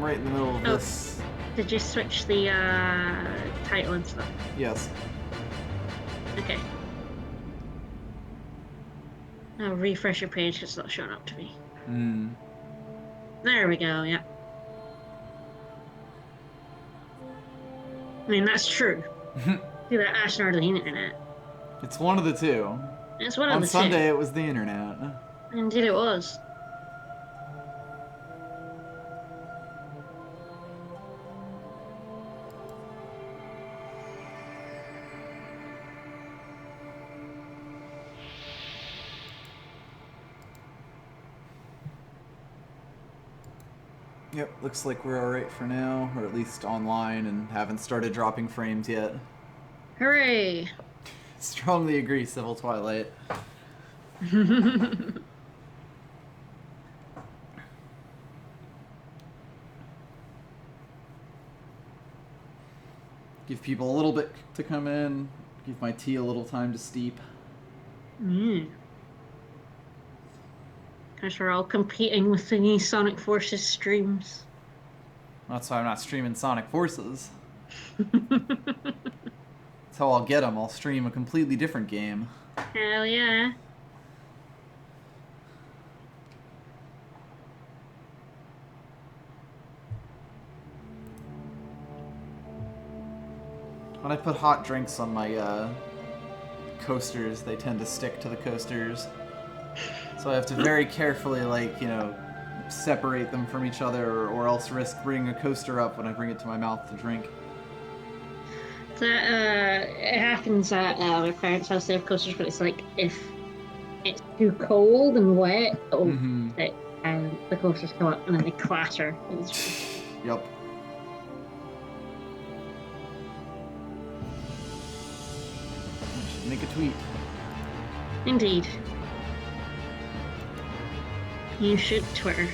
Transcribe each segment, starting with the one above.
right in the middle of this. Did you switch the title and stuff? Yes. Okay. I'll refresh your page because it's not showing up to me. There we go, yeah. I mean, that's true. Either Ashnard or the internet. It's one of the two. It's one of the On Sunday, two. it was the internet. Indeed it was. Yep, looks like we're alright for now, or at least online, and haven't started dropping frames yet. Hooray! Strongly agree, Civil Twilight. Give people a little bit to come in, give my tea a little time to steep. Because we're all competing with the Sonic Forces streams. That's why I'm not streaming Sonic Forces. That's how I'll get them. I'll stream a completely different game. Hell yeah. When I put hot drinks on my coasters, they tend to stick to the coasters. So I have to very carefully, like, you know, separate them from each other, or else risk bringing a coaster up when I bring it to my mouth to drink. That it happens at my parents' house. They have coasters, but it's like if it's too cold and wet, and the coasters come up and then they clatter. Yep. Should make a tweet. Indeed. You should Twitter.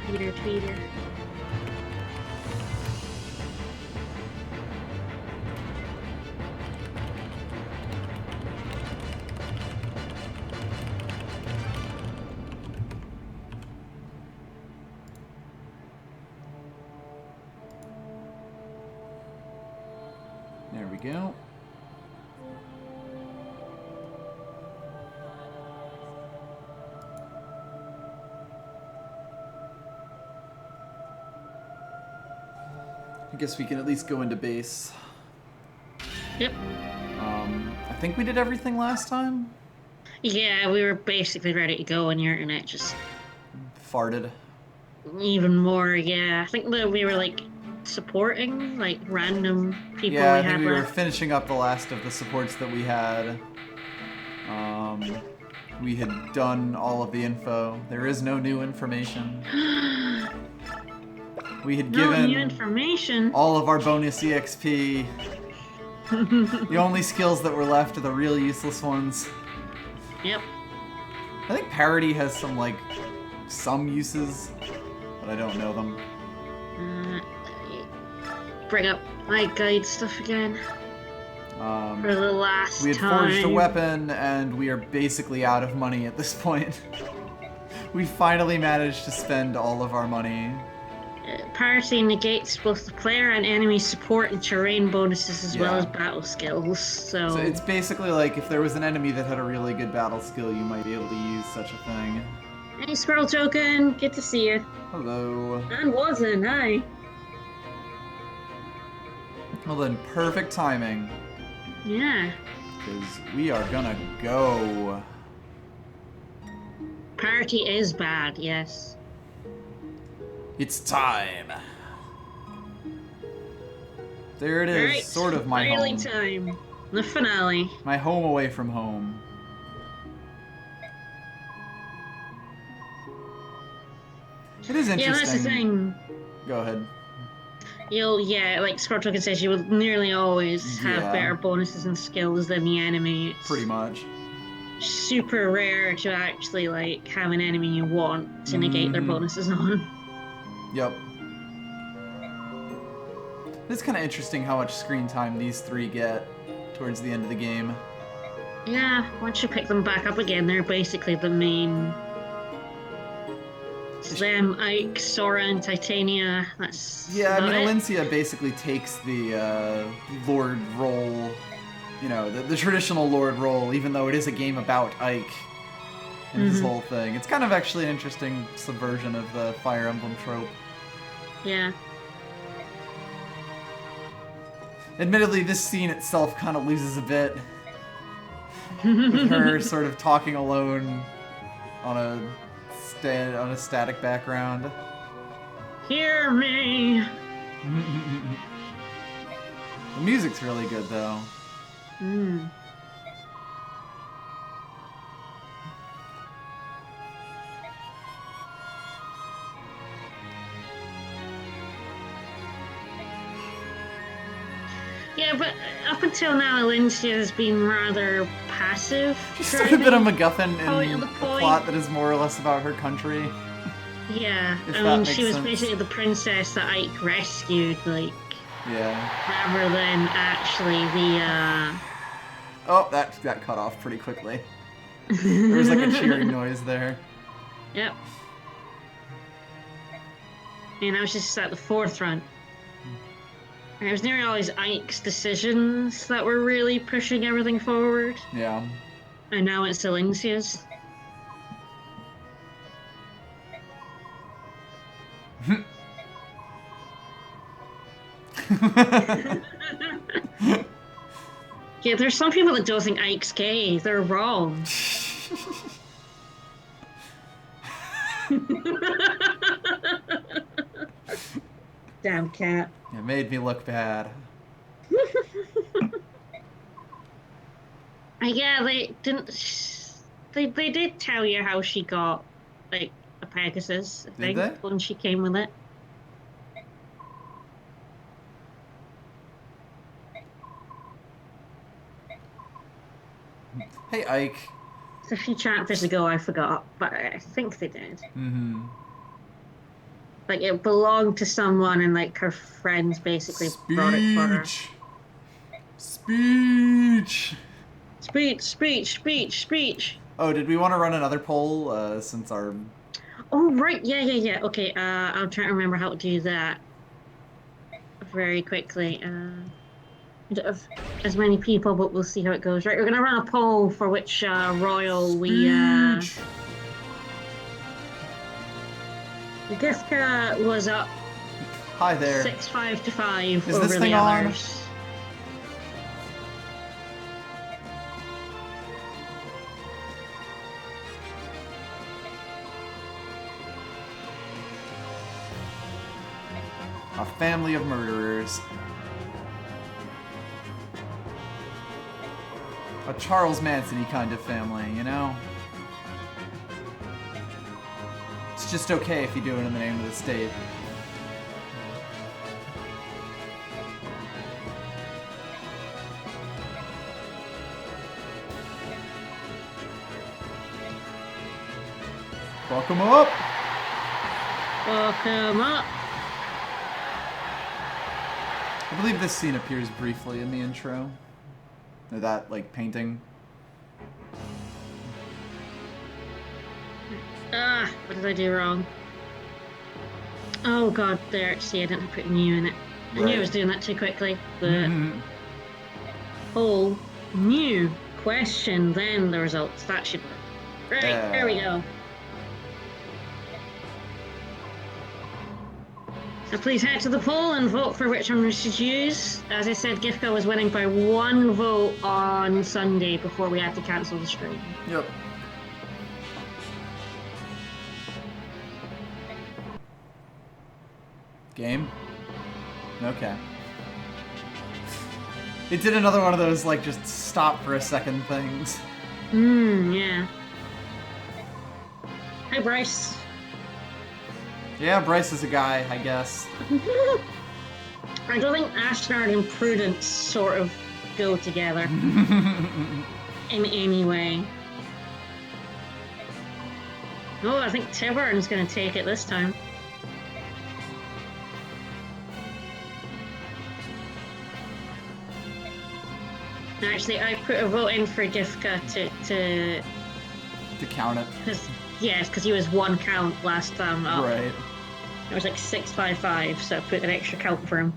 Tweeter. There we go. I guess we can at least go into base. Yep. I think we did everything last time. Yeah, we were basically ready to go, and your internet just Farted. even more. Yeah, I think that we were like supporting like random people. Yeah, we I think had we were left. finishing up the last of the supports that we had. We had done all of the info. There is no new information. We had No given new information. all of our bonus EXP. The only skills that were left are the real useless ones. Yep. I think parody has some uses, but I don't know them. Bring up my guide stuff again. For the last We had time. forged a weapon, and we are basically out of money at this point. We finally managed to spend all of our money. Parity negates both the player and enemy support and terrain bonuses as well Yeah. as battle skills. So it's basically like if there was an enemy that had a really good battle skill, you might be able to use such a thing. Hey, Squirrel Token, good to see you. Hello. And wasn't, hi. Well then, perfect timing. Yeah. Because we are gonna go. Parity is bad, yes. It's time. There it is, Alright, sort of my finally home. time. The finale. My home away from home. It is interesting. Yeah, that's the thing. Go ahead. Like Squirrel Token says, you will nearly always have Yeah. better bonuses and skills than the enemy. It's Pretty much. super rare to actually like have an enemy you want to negate their bonuses on. Yep. It's kind of interesting how much screen time these three get towards the end of the game. Yeah, once you pick them back up again, they're basically the main It's them, Ike, Sora, and Titania. That's Yeah, I about mean, it. Alencia basically takes the Lord role, you know, the traditional Lord role, even though it is a game about Ike and his whole thing. It's kind of actually an interesting subversion of the Fire Emblem trope. Yeah. Admittedly, this scene itself kind of loses a bit. With her sort of talking alone on a static background. Hear me! The music's really good, though. Mm. Yeah, but up until now, Alencia has been rather passive. She's sort of been a MacGuffin Point in of a the point. plot that is more or less about her country. Yeah, If I that mean, makes she was sense. basically the princess that Ike rescued, like, Yeah. rather than actually the, Oh, that got cut off pretty quickly. There was like a cheering noise there. Yep. And I was just at the forefront. It was nearly always Ike's decisions that were really pushing everything forward. Yeah. And now it's Alencia's. Yeah, there's some people that don't think Ike's gay. They're wrong. Damn cat. It made me look bad. Yeah, they didn't. They did tell you how she got like a Pegasus. I Did think they? when she came with it. Hey, Ike. It's a few chapters ago, I forgot, but I think they did. Mm-hmm. Like it belonged to someone, and like her friends basically brought it for her. Speech! Speech. Oh, did we want to run another poll since our... Oh, right. Yeah. Okay. I'll try to remember how to do that very quickly. I don't have as many people, but we'll see how it goes. Right, we're gonna run a poll for which royal we. Speech! Gifka was up Hi there. 6-5 to 5 Is over this the thing on? others. A family of murderers. A Charles Manson-y kind of family, you know? It's just okay if you do it in the name of the state. Welcome up! Welcome up. I believe this scene appears briefly in the intro. Or that, like, painting. Ah, what did I do wrong? Oh god, there. See, I didn't put new in it. I knew I was doing that too quickly. But whole new question, then the results. That should work. Right, there we go. So please head to the poll and vote for which one we should use. As I said, Gifka was winning by 1 vote on Sunday before we had to cancel the stream. Yep. Game? Okay. It did another one of those, like, just stop for a second things. Yeah. Hi, Bryce. Yeah, Bryce is a guy, I guess. I don't think Ashnard and Prudence sort of go together in any way. Oh, I think Tiburn's going to take it this time. Actually, I put a vote in for Gifka to To count it. Yes, because he was 1 count last time up. Right. It was like 655, so I put an extra count for him.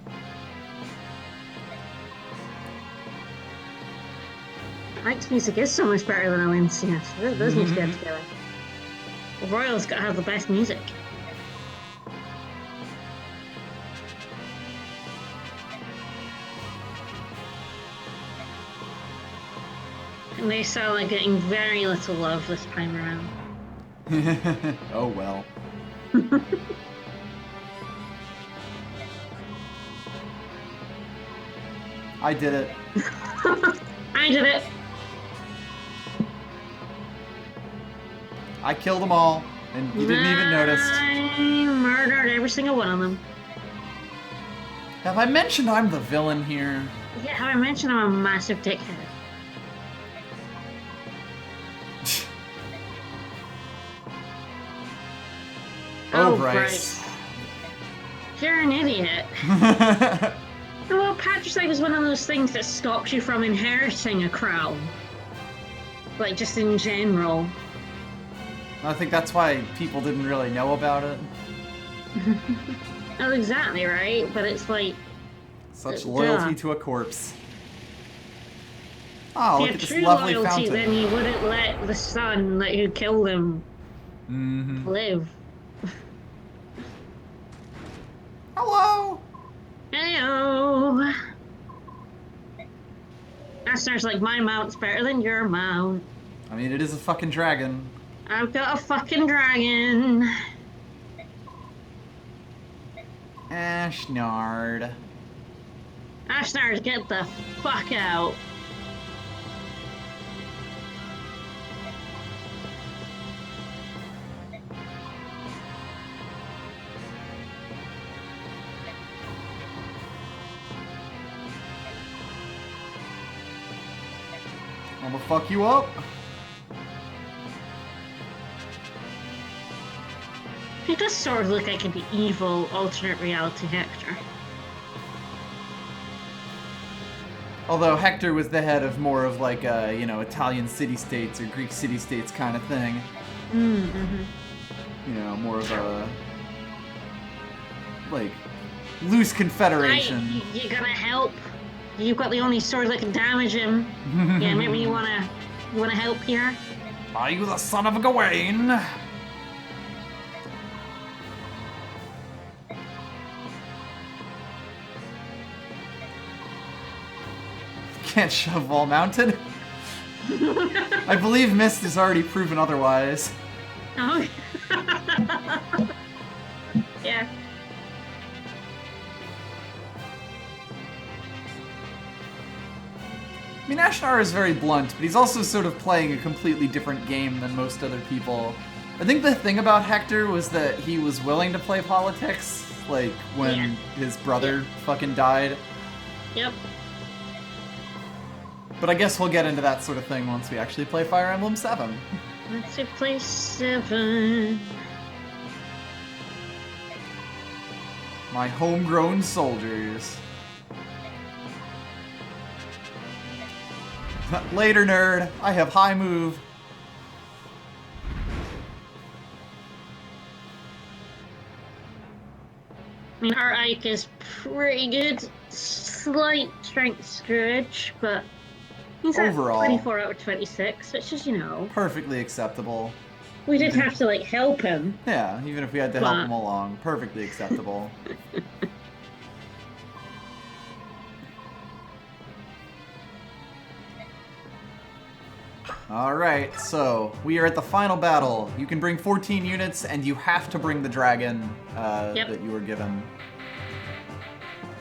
Mike's music is so much better than Owen's. Yes, those need to get together. Royal's got to have the best music. And they sound like getting very little love this time around. Oh well. I did it. I did it. I killed them all, and you didn't even notice. I murdered every single one of them. Have I mentioned I'm the villain here? Yeah, how I mentioned I'm a massive dickhead. Oh, Bryce. You're an idiot. Well, patricide is one of those things that stops you from inheriting a crown. Like, just in general. I think that's why people didn't really know about it. That's exactly right, but it's like... Such loyalty to a corpse. Oh, look at this lovely fountain. Then he wouldn't let the son that who killed him live. Hello! Hello! Ashnard's like, my mount's better than your mount. I mean, it is a fucking dragon. I've got a fucking dragon. Ashnard. Ashnard, get the fuck out. I'm gonna fuck you up. He does sort of look like an evil alternate reality Hector. Although Hector was the head of more of like a, you know, Italian city-states or Greek city-states kind of thing. You know, more of a, like, loose confederation. You gonna help? You've got the only sword that can damage him. Yeah, maybe you wanna help here? Are you the son of a Gawain? Can't shove wall mounted. I believe Mist has already proven otherwise. Oh. Yeah. I mean, Ashnard is very blunt, but he's also sort of playing a completely different game than most other people. I think the thing about Hector was that he was willing to play politics, like when his brother fucking died. Yep. But I guess we'll get into that sort of thing once we actually play Fire Emblem 7. Let's play 7. My homegrown soldiers. Later, nerd. I have high move. I mean, our Ike is pretty good. Slight strength scourge, but he's overall at 24 out of 26, which is, you know... perfectly acceptable. We did have to, like, help him. Yeah, even if we had to help him along. Perfectly acceptable. Alright, so we are at the final battle. You can bring 14 units, and you have to bring the dragon that you were given.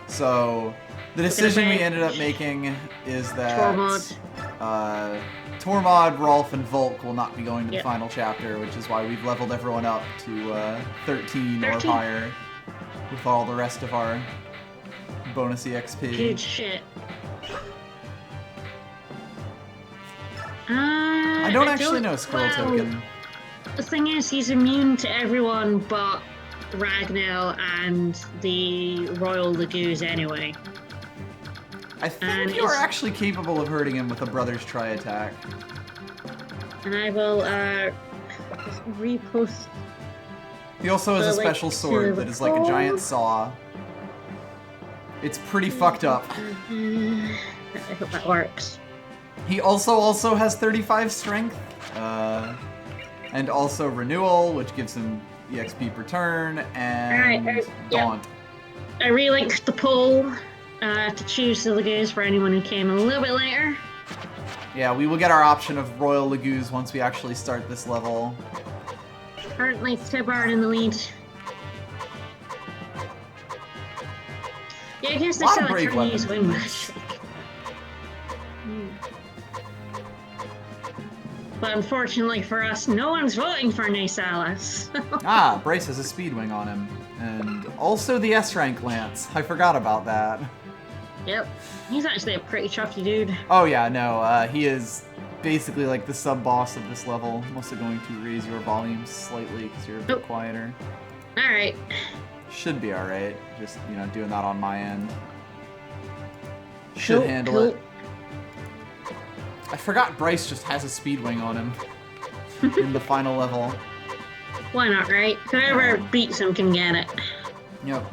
So, the decision we ended up making is that Tormod, Rolf, and Volk will not be going to the final chapter, which is why we've leveled everyone up to 13 or higher with all the rest of our bonus EXP. Huge shit. I don't actually know Scroll Token. The thing is, he's immune to everyone but Ragnell and the Royal Lagoos anyway. I think you are actually capable of hurting him with a Brother's Tri attack. And I will Just repost. He also has a Like, special sword that is like a giant saw. It's pretty fucked up. I hope that works. He also has 35 strength, and also renewal, which gives him EXP per turn, and daunt. I relinked the poll to choose the Lagoos for anyone who came a little bit later. Yeah, we will get our option of Royal Lagoos once we actually start this level. Currently, Tibarn in the lead. Yeah, I guess they're still trying to use wind magic. But unfortunately for us, no one's voting for Nasalis. Ah, Brace has a speed wing on him. And also the S-rank Lance. I forgot about that. Yep. He's actually a pretty chuffy dude. Oh yeah, no, he is basically like the sub-boss of this level. I'm also going to raise your volume slightly because you're a bit quieter. Alright. Should be alright. Just, you know, doing that on my end. Should handle it. I forgot Bryce just has a speed wing on him in the final level. Why not, right? Whoever beats him can get it. Yep.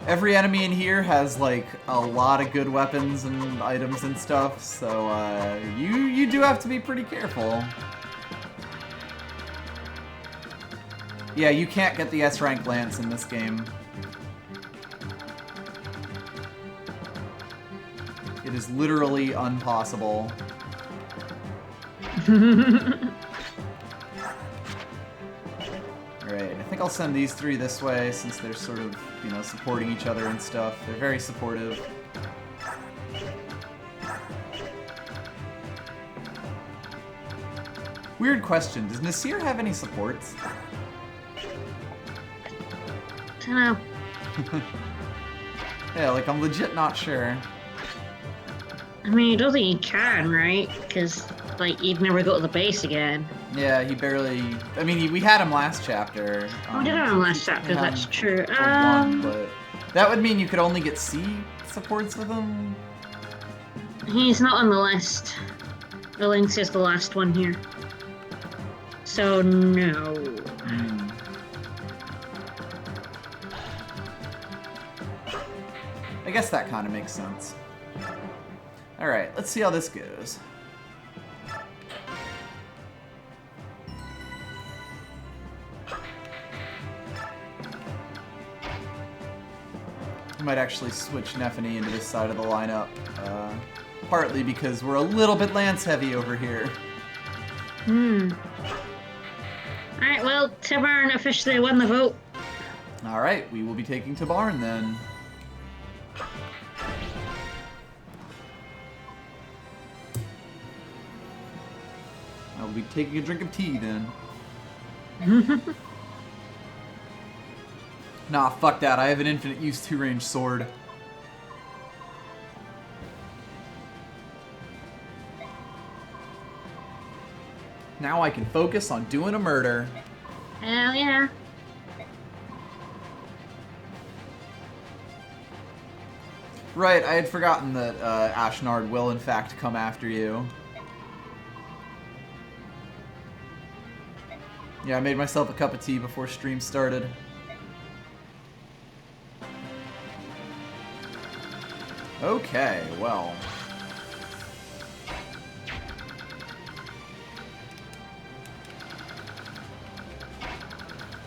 Every enemy in here has like a lot of good weapons and items and stuff, so you do have to be pretty careful. Yeah, you can't get the S-rank Lance in this game. It is literally impossible. Alright, I think I'll send these three this way since they're sort of, you know, supporting each other and stuff. They're very supportive. Weird question, does Nasir have any supports? Dunno. Yeah, like I'm legit not sure. I mean, I don't think he can, right? Because, like, he'd never go to the base again. Yeah, he barely... I mean, we had him last chapter. We did have him last chapter, that's true. But that would mean you could only get C supports with him? He's not on the list. The Lynx is the last one here. So, no. I guess that kind of makes sense. Alright, let's see how this goes. I might actually switch Nephany into this side of the lineup. Partly because we're a little bit lance heavy over here. Alright, well, Tibarn officially won the vote. Alright, we will be taking Tibarn then. I'll be taking a drink of tea then. Nah, fuck that. I have an infinite use 2-range sword. Now I can focus on doing a murder. Hell yeah. Right, I had forgotten that Ashnard will in fact come after you. Yeah, I made myself a cup of tea before stream started. Okay, well.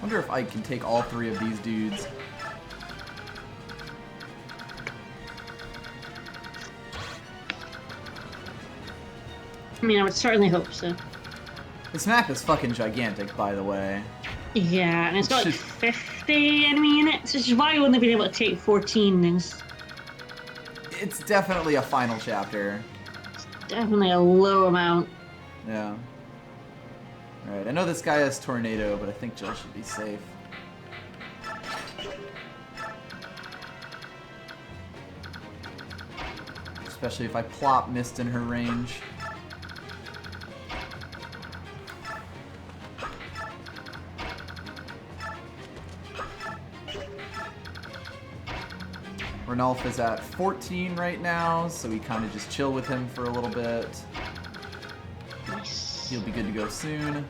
Wonder if I can take all three of these dudes. I mean, I would certainly hope so. This map is fucking gigantic, by the way. Yeah, and it's got like 50 enemy units, which is why you wouldn't have been able to take 14 things. It's definitely a final chapter. It's definitely a low amount. Yeah. Alright, I know this guy has Tornado, but I think Jill should be safe. Especially if I plop Mist in her range. Ranulf is at 14 right now, so we kind of just chill with him for a little bit. Nice. He'll be good to go soon.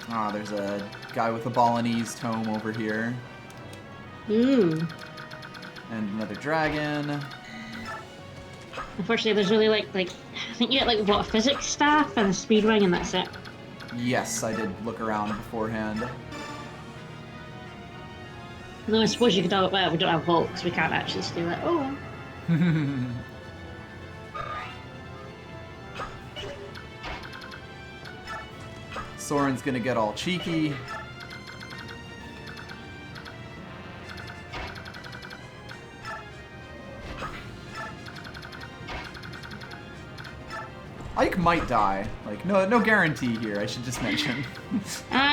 Ah, there's a guy with a Balinese tome over here. Ooh. And another dragon. Unfortunately, there's really like I think you get like what, physics staff and a speed ring, and that's it. Yes, I did look around beforehand. No, I suppose you could. Well, we don't have volts. We can't actually steal it. Oh. Soren's gonna get all cheeky. Ike might die. Like, no guarantee here, I should just mention.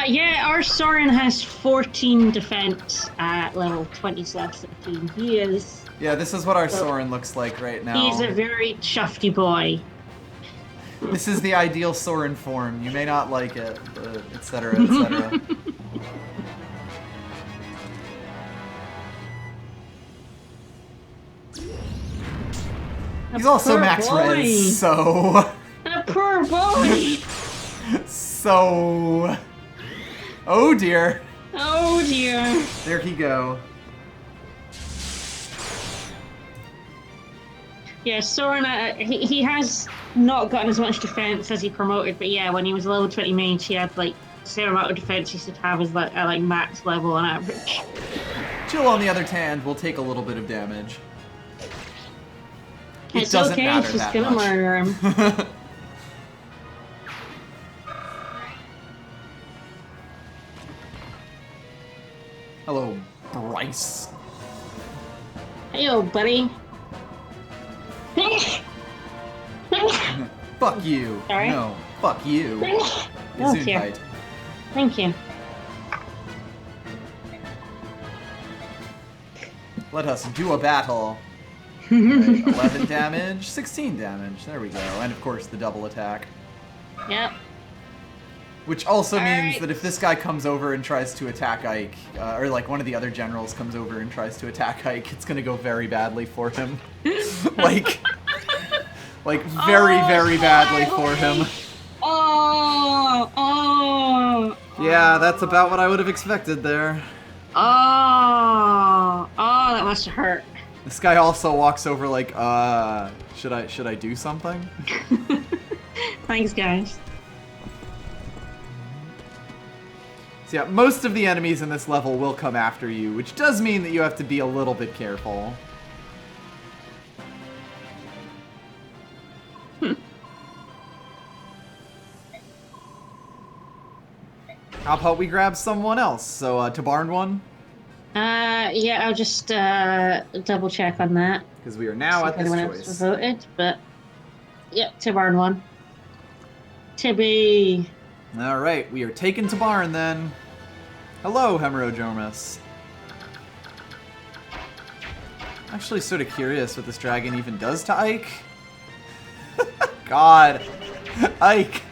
Yeah, our Soren has 14 defense at level 20/13. He is... Yeah, this is what our Soren looks like right now. He's a very shufty boy. This is the ideal Soren form. You may not like it, but etc., etc. He's also max res, so... That poor boy! So... Oh dear. Oh dear. There he go. Yeah, Soren, he has not gotten as much defense as he promoted, but yeah, when he was level 20 mage, he had like the same amount of defense he should have as like max level on average. Jill, on the other hand, will take a little bit of damage. It's doesn't okay, matter she's that gonna much. murder him. Hello, Bryce. Hey, old buddy. Fuck you. Sorry? No, fuck you. Oh, Gesundheit. Thank you. Let us do a battle. Right, 11 damage, 16 damage. There we go. And of course, the double attack. Yep. Which also means right. that if this guy comes over and tries to attack Ike, or like one of the other generals comes over and tries to attack Ike, it's gonna go very badly for him. like very, very badly for him. Oh. Yeah, that's about what I would have expected there. Oh, that must have hurt. This guy also walks over like, should I do something? Thanks, guys. So yeah, most of the enemies in this level will come after you, which does mean that you have to be a little bit careful. How about we grab someone else? So, to barn one? Yeah, I'll just double check on that. Because we are now at this choice. Voted, but yep, to barn one. Tibby. All right, we are taken to barn then. Hello, Hemerodromus. Actually, sort of curious what this dragon even does to Ike. God, Ike,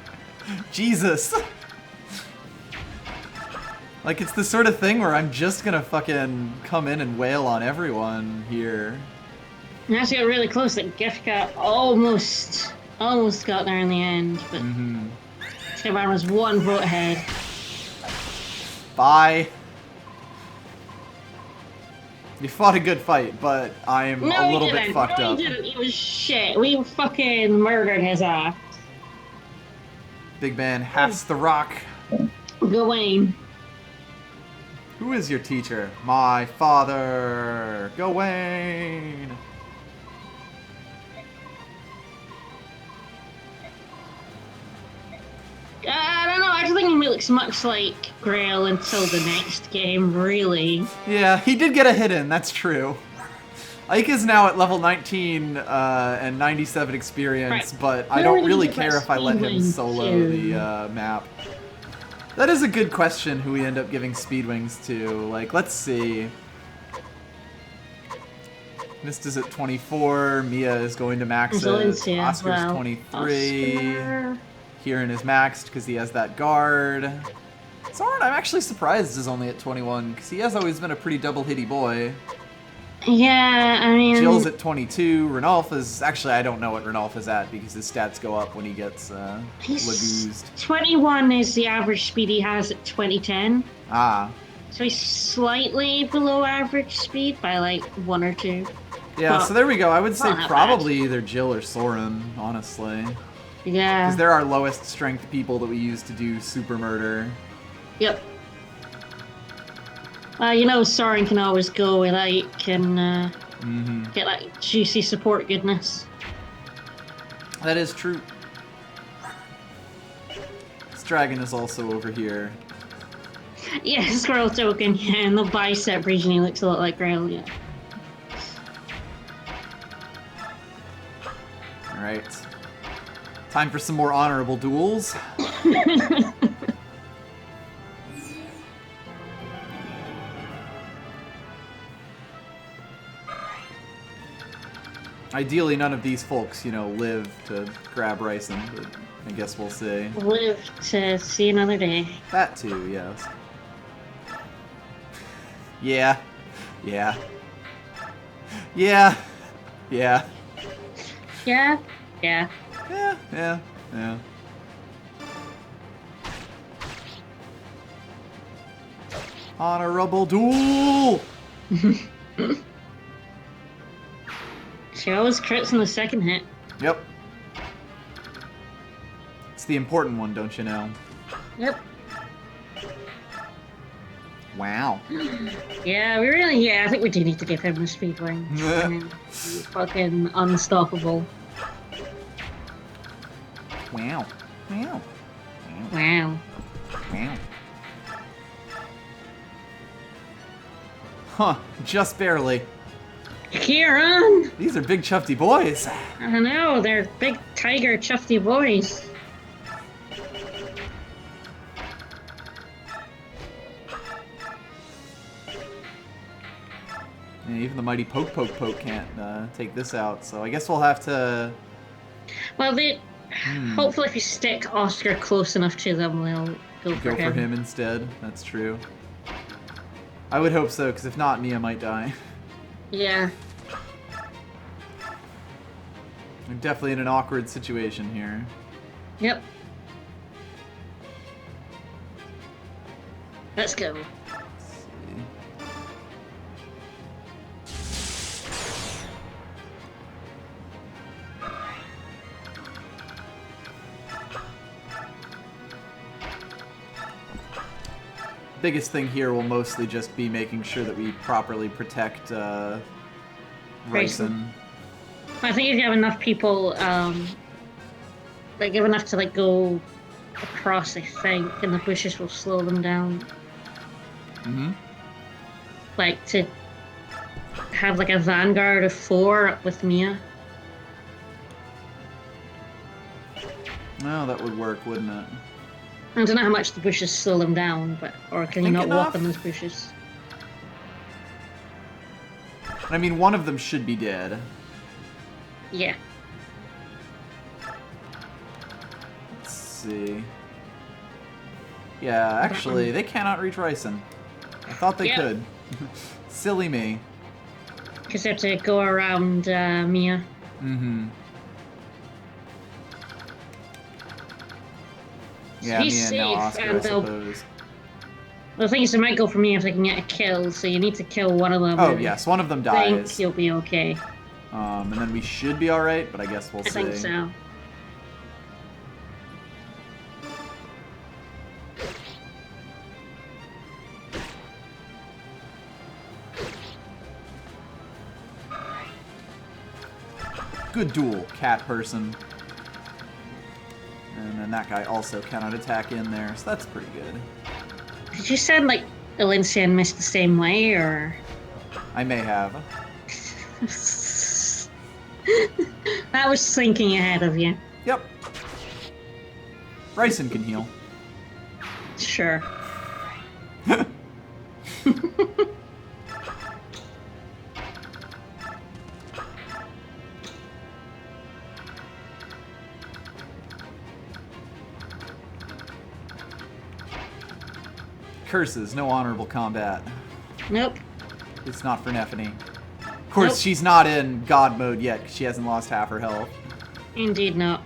Jesus. Like, it's the sort of thing where I'm just gonna fucking come in and wail on everyone here. You have to get really close. That Gifka almost got there in the end, but Tibarn was one vote ahead. Bye. You fought a good fight, but I'm a little bit fucked up. No, he didn't. He was shit. We fucking murdered his ass. Big man has the rock. Gawain. Who is your teacher? My father, Gawain. I don't know. I don't think he looks much like Grail until the next game, really. Yeah, he did get a hit in. That's true. Ike is now at level 19 and 97 experience, Right. but I don't really care if I let him solo the map. That is a good question, who we end up giving speed wings to. Like, let's see. Mist is at 24, Mia is going to max it, Oscar's 23. Oscar. Kieran is maxed because he has that guard. Soren, I'm actually surprised, is only at 21, because he has always been a pretty double-hitty boy. Yeah, I mean... Jill's at 22. Ranulph is... Actually, I don't know what Ranulph is at because his stats go up when he gets lagoozed. 21 is the average speed he has at 2010. Ah. So he's slightly below average speed by like 1 or 2. Yeah, so there we go. I would say not that probably either Jill or Soren, honestly. Yeah. Because they're our lowest strength people that we use to do super murder. Yep. You know, Soren can always go with Ike and get that juicy support goodness. That is true. This dragon is also over here. Yeah, Squirrel token, yeah, and the bicep region, he looks a lot like Grail, yeah. Alright. Time for some more honorable duels. Ideally, none of these folks, you know, live to grab Ryson, but I guess we'll see. Live to see another day. That too, yes. Yeah. Yeah. Yeah. Yeah. Yeah? Yeah. Yeah, yeah, yeah. Honorable duel! She always crits in the second hit. Yep. It's the important one, don't you know? Yep. Wow. Yeah, we really, yeah, I think we do need to give him the speed ring. I mean, he's fucking unstoppable. Wow. Wow. Wow. Wow. Huh, just barely. Kieran! These are big chufty boys. I know, they're big tiger chufty boys. Yeah, even the mighty Poke can't take this out, so I guess we'll have to... Well, they... Hopefully if you stick Oscar close enough to them, they'll go for him instead. That's true. I would hope so, because if not, Mia might die. Yeah. We're definitely in an awkward situation here. Yep. Let's go. Let's see. Biggest thing here will mostly just be making sure that we properly protect Ryson. I think if you have enough people, like give enough to like go across, I think, and the bushes will slow them down. Mm-hmm. Like to have like a vanguard of 4 up with Mia. Well, that would work, wouldn't it? I don't know how much the bushes slow them down, but or can you not enough. walk on those bushes? I mean, one of them should be dead. Yeah. Let's see. Yeah, actually, they cannot reach Ryson. I thought they could. Silly me. Because they have to go around Mia. Mm-hmm. Yeah, He's Mia and now safe, Oscar, I and they'll- suppose. The thing is, they might go for Mia if they can get a kill, so you need to kill one of them. Oh, and yes, one of them I think dies. you'll be okay. And then we should be alright, but I guess we'll I see. think so. Good duel, cat person. And then that guy also cannot attack in there, so that's pretty good. Did you sound like Elyncia and Mist the same way, or...? I may have. That was thinking ahead of you. Yep. Ryson can heal. Sure. Curses, no honorable combat. Nope. It's not for Nephany. Of course, Nope. she's not in God mode yet, 'cause she hasn't lost half her health. Indeed not.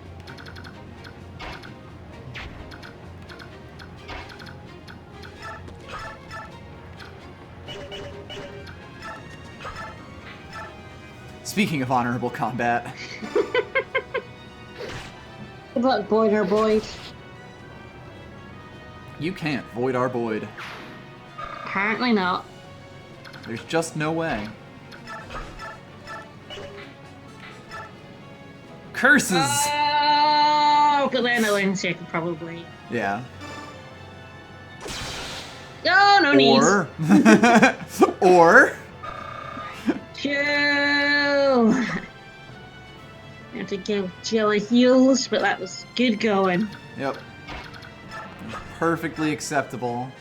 Speaking of honorable combat. Good luck, Boyd or Boyd. You can't void our Boyd. Apparently not. There's just no way. Curses! Oh, but then I win, so I could probably. Yeah. Oh, no knees. Or... or... Chill. I had to give Jelly heals, but that was good going. Yep. Perfectly acceptable.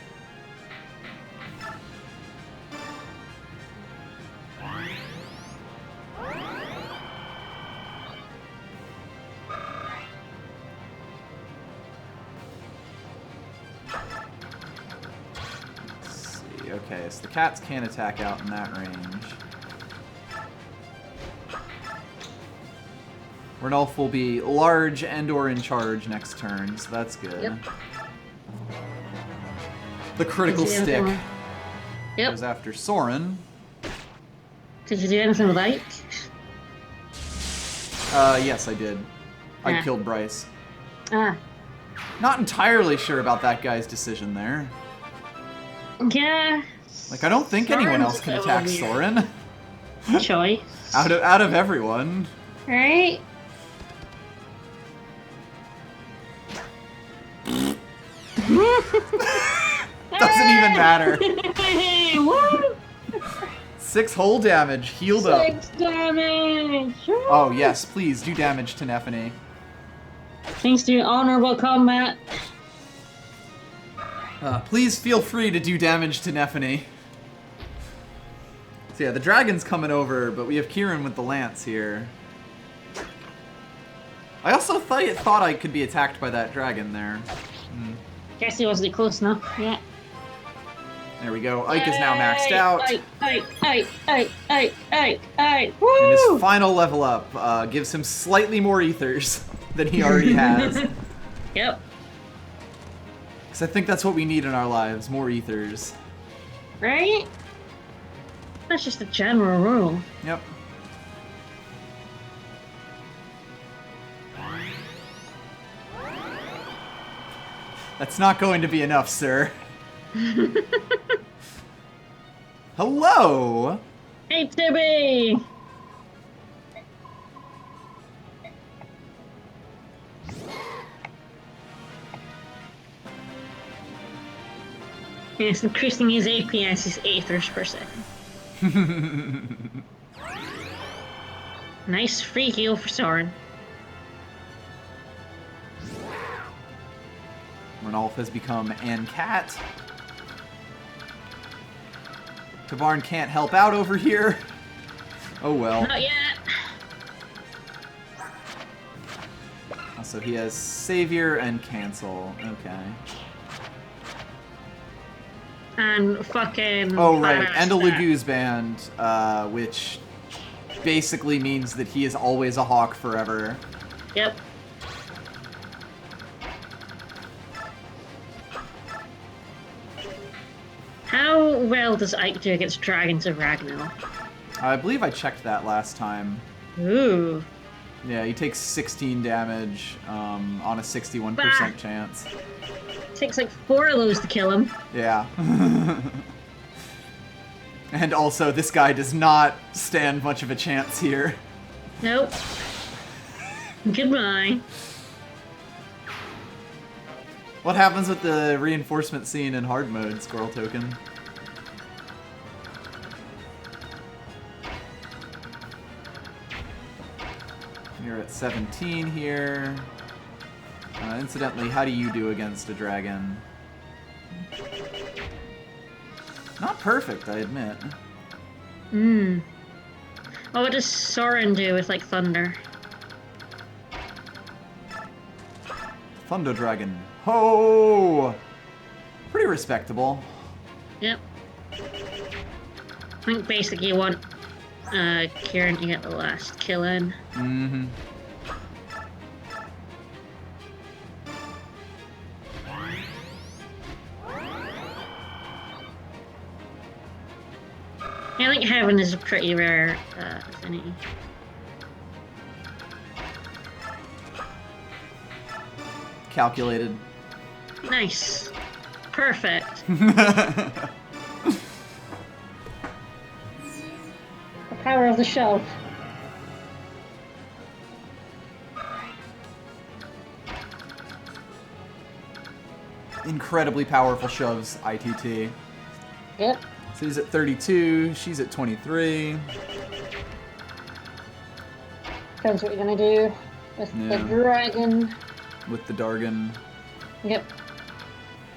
Let's see. Okay, so the cats can't attack out in that range. Renulf will be large and/or in charge next turn, so that's good. Yep. The critical Did you do stick anything- Yep. goes after Soren. Did you do anything with Ike? Yes, I did. I Yeah. killed Bryce. Ah. Not entirely sure about that guy's decision there. Yeah. Like, I don't think anyone else can attack Soren. Choice. out of everyone. Right? Doesn't even matter. Hey, woo! 6 whole damage, healed up. 6 damage! Oh yes, please do damage to Nephany. Thanks to honorable combat. Please feel free to do damage to Nephany. So yeah, the dragon's coming over, but we have Kieran with the lance here. I also thought I could be attacked by that dragon there. Guess he wasn't close enough. Yeah. There we go. Ike is now maxed out. Ike. And his Woo! final level up gives him slightly more ethers than he already has. Yep. Because I think that's what we need in our lives, more ethers. Right? That's just a general rule. Yep. That's not going to be enough, sir. Hello! Hey, Tibby! It's increasing his AP as his ethers per second. Nice free heal for Soren. Renulf has become an cat. Tavarn can't help out over here. Oh well. Not yet. Also, he has Savior and Cancel. Okay. And fucking. Oh, right. badass And a that. Laguz band, which basically means that he is always a hawk forever. Yep. How well does Ike do against Dragons of Ragnarok? I believe I checked that last time. Ooh. Yeah, he takes 16 damage on a 61% Bah. chance. Takes like 4 of those to kill him. Yeah. And also, this guy does not stand much of a chance here. Nope. Goodbye. What happens with the reinforcement scene in hard mode, Squirrel Token? You're at 17 here. Incidentally, how do you do against a dragon? Not perfect, I admit. What does Soren do with like thunder? Thunder Dragon. Ho! Pretty respectable. Yep. I think basically you want Kieran to get the last kill in. Mm-hmm. I think Heaven is a pretty rare affinity. Calculated. Nice. Perfect. The power of the shove. Incredibly powerful shoves, ITT. Yep. So he's at 32, she's at 23. Depends what you're gonna do with the dragon. With the Dargon. Yep.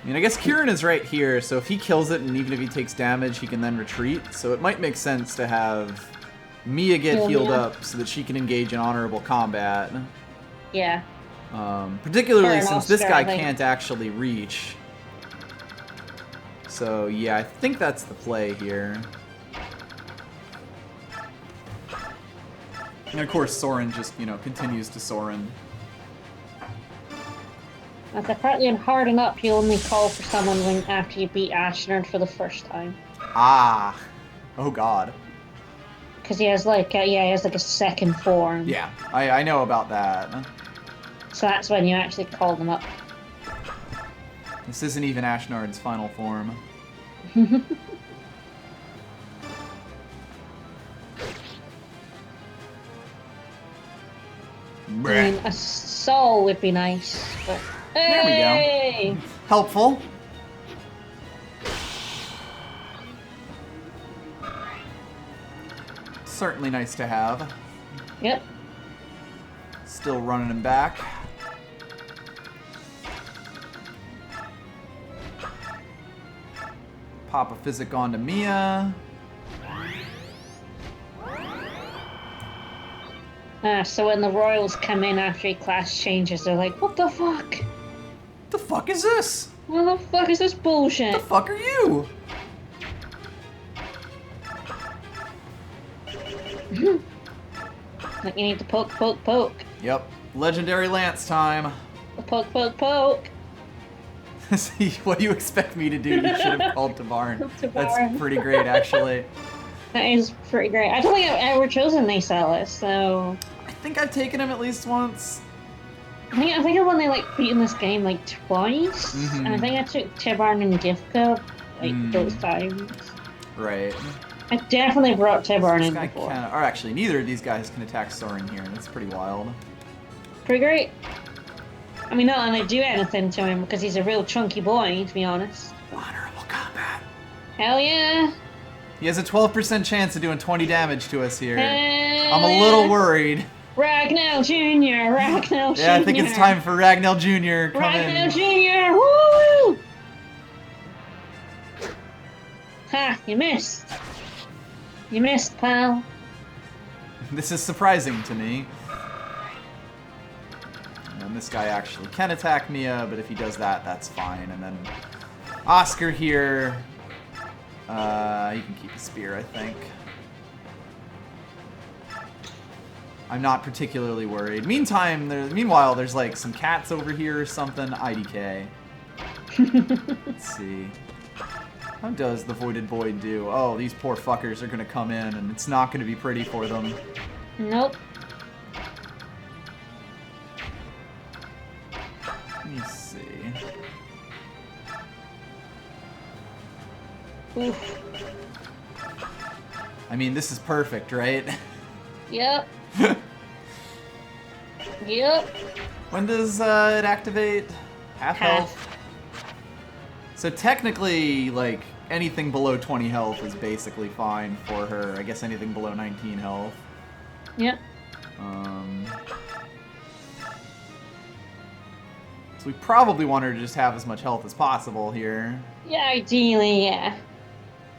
I mean, I guess Kieran is right here, so if he kills it and even if he takes damage, he can then retreat. So it might make sense to have Mia get healed up so that she can engage in honorable combat. Yeah. Particularly since Oscar, this guy can't actually reach. So yeah, I think that's the play here. And of course Soren just, you know, continues to Soren. As apparently in Harden Up, you only call for someone when after you beat Ashnard for the first time. Ah. Oh god. Because he has like he has like a second form. Yeah, I know about that. So that's when you actually call them up. This isn't even Ashnard's final form. I mean, a soul would be nice, but there we go. Helpful. Certainly nice to have. Yep. Still running him back. Pop a physic onto Mia. So when the royals come in after he class changes, they're like, what the fuck? The fuck is this? What the fuck is this bullshit? The fuck are you? Like, you need to poke, poke, poke. Yep. Legendary Lance time. Poke, poke, poke. See, what do you expect me to do? You should have called Tavarn. Tavarn. That's pretty great, actually. That is pretty great. I don't think I've ever chosen Nacelis, so... I think I've taken him at least once. I think I've only like beaten this game like twice, and I think I took Tibarn and Gifka like those times. Right. I definitely brought Tibarn This in guy before. or actually, neither of these guys can attack Soren here. That's pretty wild. Pretty great. I mean, not only do anything to him because he's a real chunky boy, to be honest. Honorable combat. Hell yeah! He has a 12% chance of doing 20 damage to us here. Hell I'm a little worried. Ragnell Jr. Ragnell Jr. Yeah, I think it's time for Ragnell Jr. Come Ragnell in. Jr. Woo! Ha! You missed. You missed, pal. This is surprising to me. And this guy actually can attack Mia, but if he does that, that's fine. And then Oscar here. You can keep a spear, I think. I'm not particularly worried. Meanwhile, there's like some cats over here or something. IDK. Let's see. How does the Voided Void do? Oh, these poor fuckers are gonna come in, and it's not gonna be pretty for them. Nope. Let me see. Oof. I mean, this is perfect, right? Yep. Yep. When does it activate? Half health? So technically, like, anything below 20 health is basically fine for her. I guess anything below 19 health. Yep. So we probably want her to just have as much health as possible here. Yeah, ideally, yeah.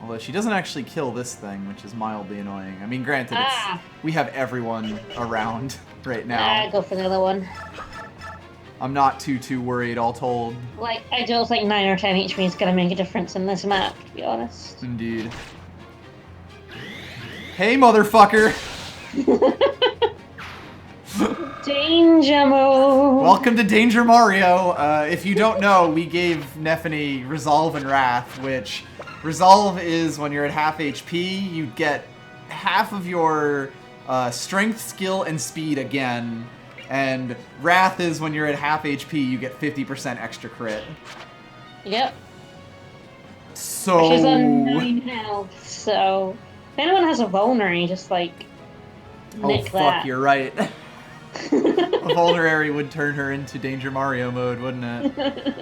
Although she doesn't actually kill this thing, which is mildly annoying. I mean, granted, we have everyone around right now. Go for the other one. I'm not too worried, all told. Like, I don't think 9 or 10 HP is going to make a difference in this map, to be honest. Indeed. Hey, motherfucker! Danger mode! Welcome to Danger Mario. If you don't know, we gave Nephany Resolve and Wrath, which Resolve is when you're at half HP, you get half of your strength, skill, and speed again. And Wrath is when you're at half HP, you get 50% extra crit. Yep. So... She's on 9 health, so... If anyone has a vulnerary, just like... nick fuck, that. you're right. A vulnerary would turn her into Danger Mario mode, wouldn't it?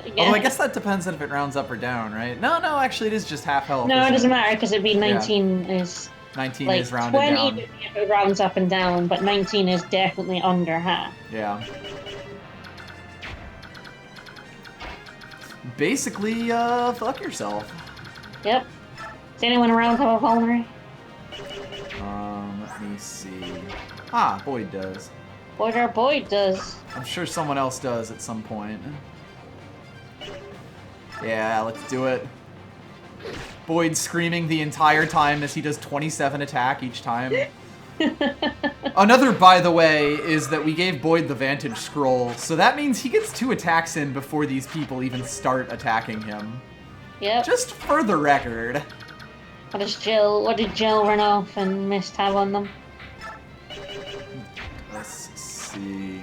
Yeah. Although I guess that depends on if it rounds up or down, right? No, actually it is just half health. No, it doesn't matter, because it'd be 19 Yeah. is... 19 like, is rounded 20 down. if it rounds up and down, but 19 is definitely under half. Yeah. Basically, fuck yourself. Yep. Does anyone around have a vulnerary? Let me see. Ah, Boyd does. Boyd does. I'm sure someone else does at some point. Yeah, let's do it. Boyd screaming the entire time as he does 27 attack each time. Another, by the way, is that we gave Boyd the Vantage Scroll, so that means he gets 2 attacks in before these people even start attacking him. Yep. Just for the record. What did Jill run off and Mist have on them? Let's see.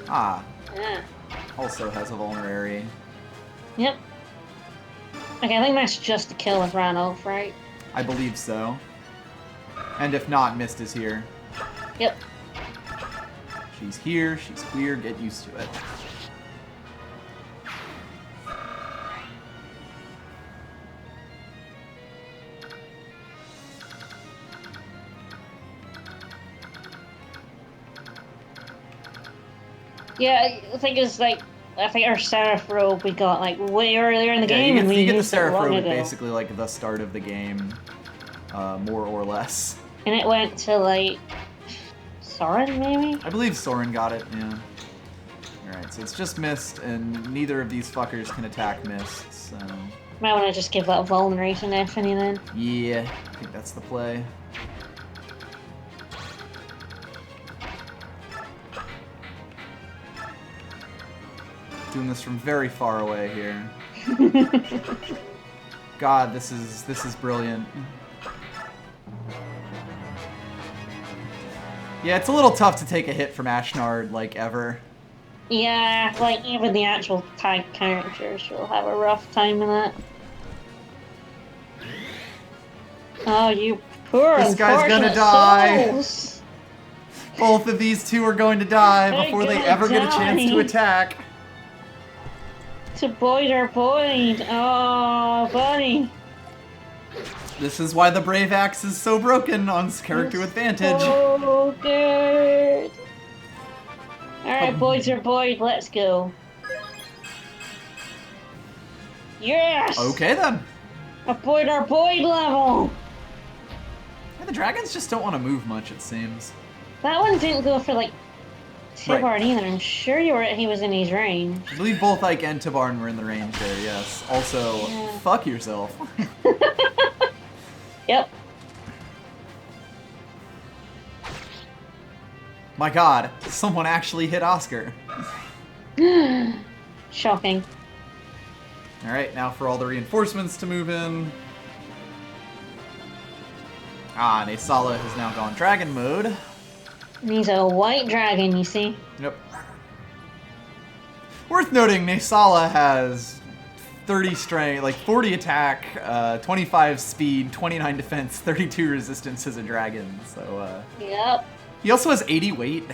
Ah, Yeah. also has a vulnerary. Yep. Okay, I think that's just a kill with Ranulph, right? I believe so. And if not, Mist is here. Yep. She's here, she's queer, get used to it. Yeah, the thing is, like, I think our Seraph robe we got, like, way earlier in the game, and we you get the used it Seraph long robe ago. basically like the start of the game, more or less. And it went to, like, Soren, maybe? I believe Soren got it, yeah. Alright, so it's just Mist, and neither of these fuckers can attack Mist, so... Might want to just give that a vulnerary to Nephany then. Yeah, I think that's the play. Doing this from very far away here. God, this is brilliant. Yeah, it's a little tough to take a hit from Ashnard, like, ever. Yeah, like, even the actual tag characters will have a rough time in that. Oh, you poor This guy's gonna unfortunate die. souls. Both of these two are going to die They're before they gonna ever get a chance to die. attack. To Boyd or Boyd. Oh, buddy. This is why the Brave Axe is so broken on character It's advantage. so good. Alright, Boyds or Boyd, let's go. Yes! Okay then. A Boyd or Boyd level! Yeah, the dragons just don't want to move much, it seems. That one didn't go for, like, Tibarn Right. either. I'm sure he was in his range. I believe both Ike and Tibarn were in the range there, yes. Also, Yeah. fuck yourself. Yep. My god, someone actually hit Oscar. Shocking. Alright, now for all the reinforcements to move in. Ah, Naysala has now gone dragon mode. And he's a white dragon, you see. Yep. Worth noting, Naysala has 30 strength, like 40 attack, 25 speed, 29 defense, 32 resistance as a dragon. So, Yep. he also has 80 weight,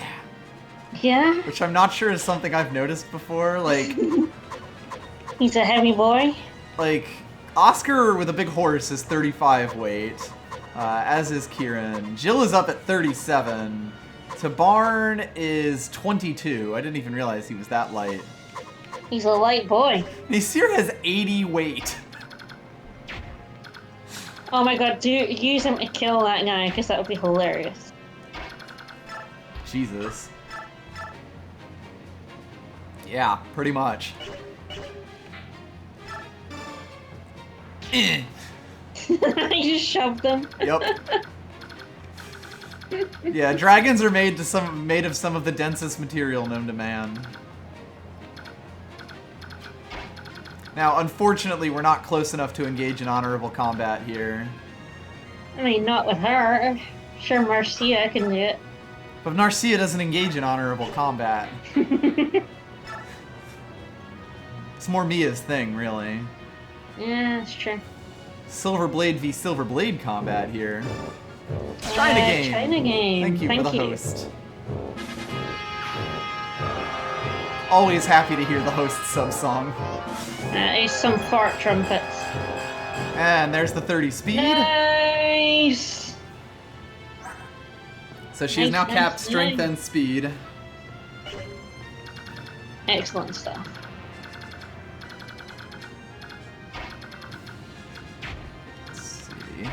Yeah. which I'm not sure is something I've noticed before. He's a heavy boy. Like Oscar with a big horse is 35 weight, as is Kieran. Jill is up at 37. Tibarn is 22. I didn't even realize he was that light. He's a light boy. Nasir has 80 weight. Oh my god, use him to kill that guy, because that would be hilarious. Jesus. Yeah, pretty much. You just shoved them. Yep. Yeah, dragons are made of some of the densest material known to man. Now, unfortunately, we're not close enough to engage in honorable combat here. I mean, not with her. Sure, Marcia can do it. But Narcia doesn't engage in honorable combat. It's more Mia's thing, really. Yeah, that's true. Silver Blade v Silver Blade combat here. China game. China game. Thank you for the host. Always happy to hear the host sub-song. Is some fart trumpets. And there's the 30 speed. Nice. So she's now capped strength and speed. Excellent stuff. Let's see.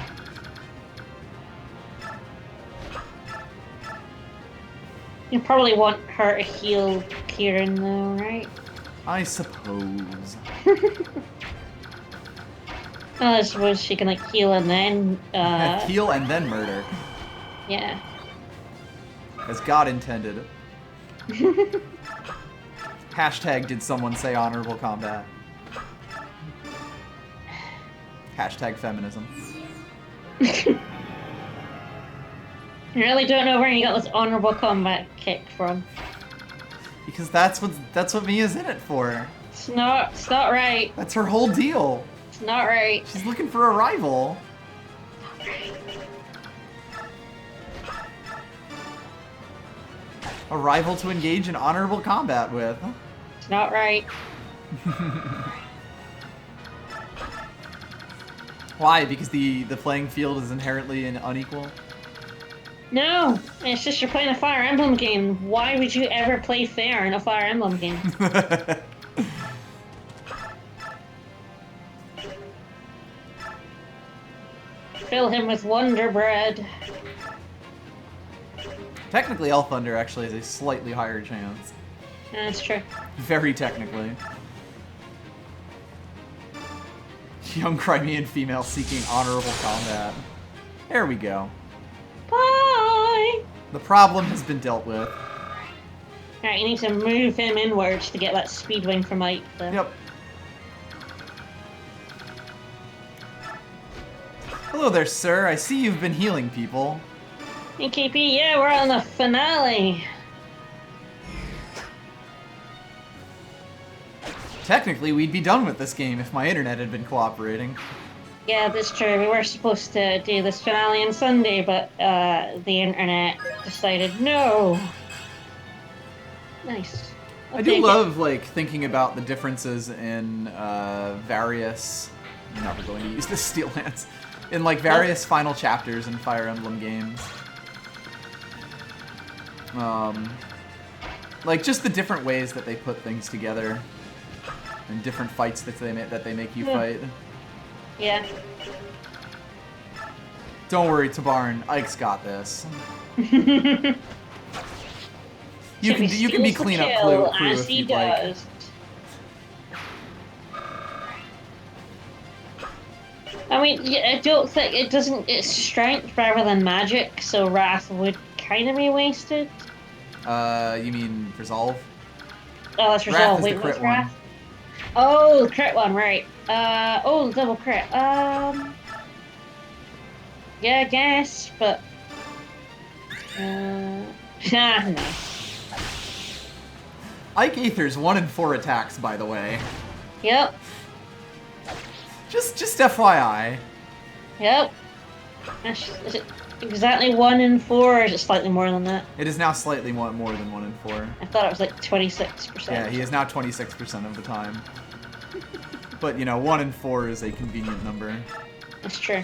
You probably want her to heal Kieran though, right? I suppose. I suppose she can like heal and then Heal and then murder. yeah. As God intended. Hashtag did someone say honorable combat. Hashtag feminism. I really don't know where you got this honorable combat kick from. Because that's what Mia's in it for. It's not right. That's her whole deal. It's not right. She's looking for a rival. A rival to engage in honorable combat with. It's not right. Why? Because the playing field is inherently unequal? No, it's just you're playing a Fire Emblem game. Why would you ever play fair in a Fire Emblem game? Fill him with Wonder Bread. Technically, Elthunder actually has a slightly higher chance. That's true. Very technically. Young Crimean female seeking honorable combat. There we go. Bye! The problem has been dealt with. Alright, you need to move him inwards to get that speed wing from Ike, though. Yep. Hello there, sir. I see you've been healing people. Hey, KP, yeah, we're on the finale. Technically, we'd be done with this game if my internet had been cooperating. Yeah, that's true. We were supposed to do this finale on Sunday, but the internet decided no. Nice. I do love, like, thinking about the differences in various... I'm never going to use this Steel Lance. In, like, various final chapters in Fire Emblem games. Like, just the different ways that they put things together. And different fights that they make you fight. Yeah. Don't worry, Tabarn. Ike's got this. You can be cleanup crew if you'd like. I mean, yeah, I don't think it doesn't. It's strength rather than magic, so Wrath would kind of be wasted. You mean Resolve? Oh, that's Resolve. Wrath is the crit one. Wrath? Oh, the crit one, right. Oh, the double crit. Yeah, I guess, but... no. Ike Aether's 1 in 4 attacks, by the way. Yep. Just FYI. Yep. Is it exactly 1 in 4, or is it slightly more than that? It is now slightly more than 1 in 4. I thought it was like 26%. Yeah, he is now 26% of the time. But, you know, 1 in 4 is a convenient number. That's true.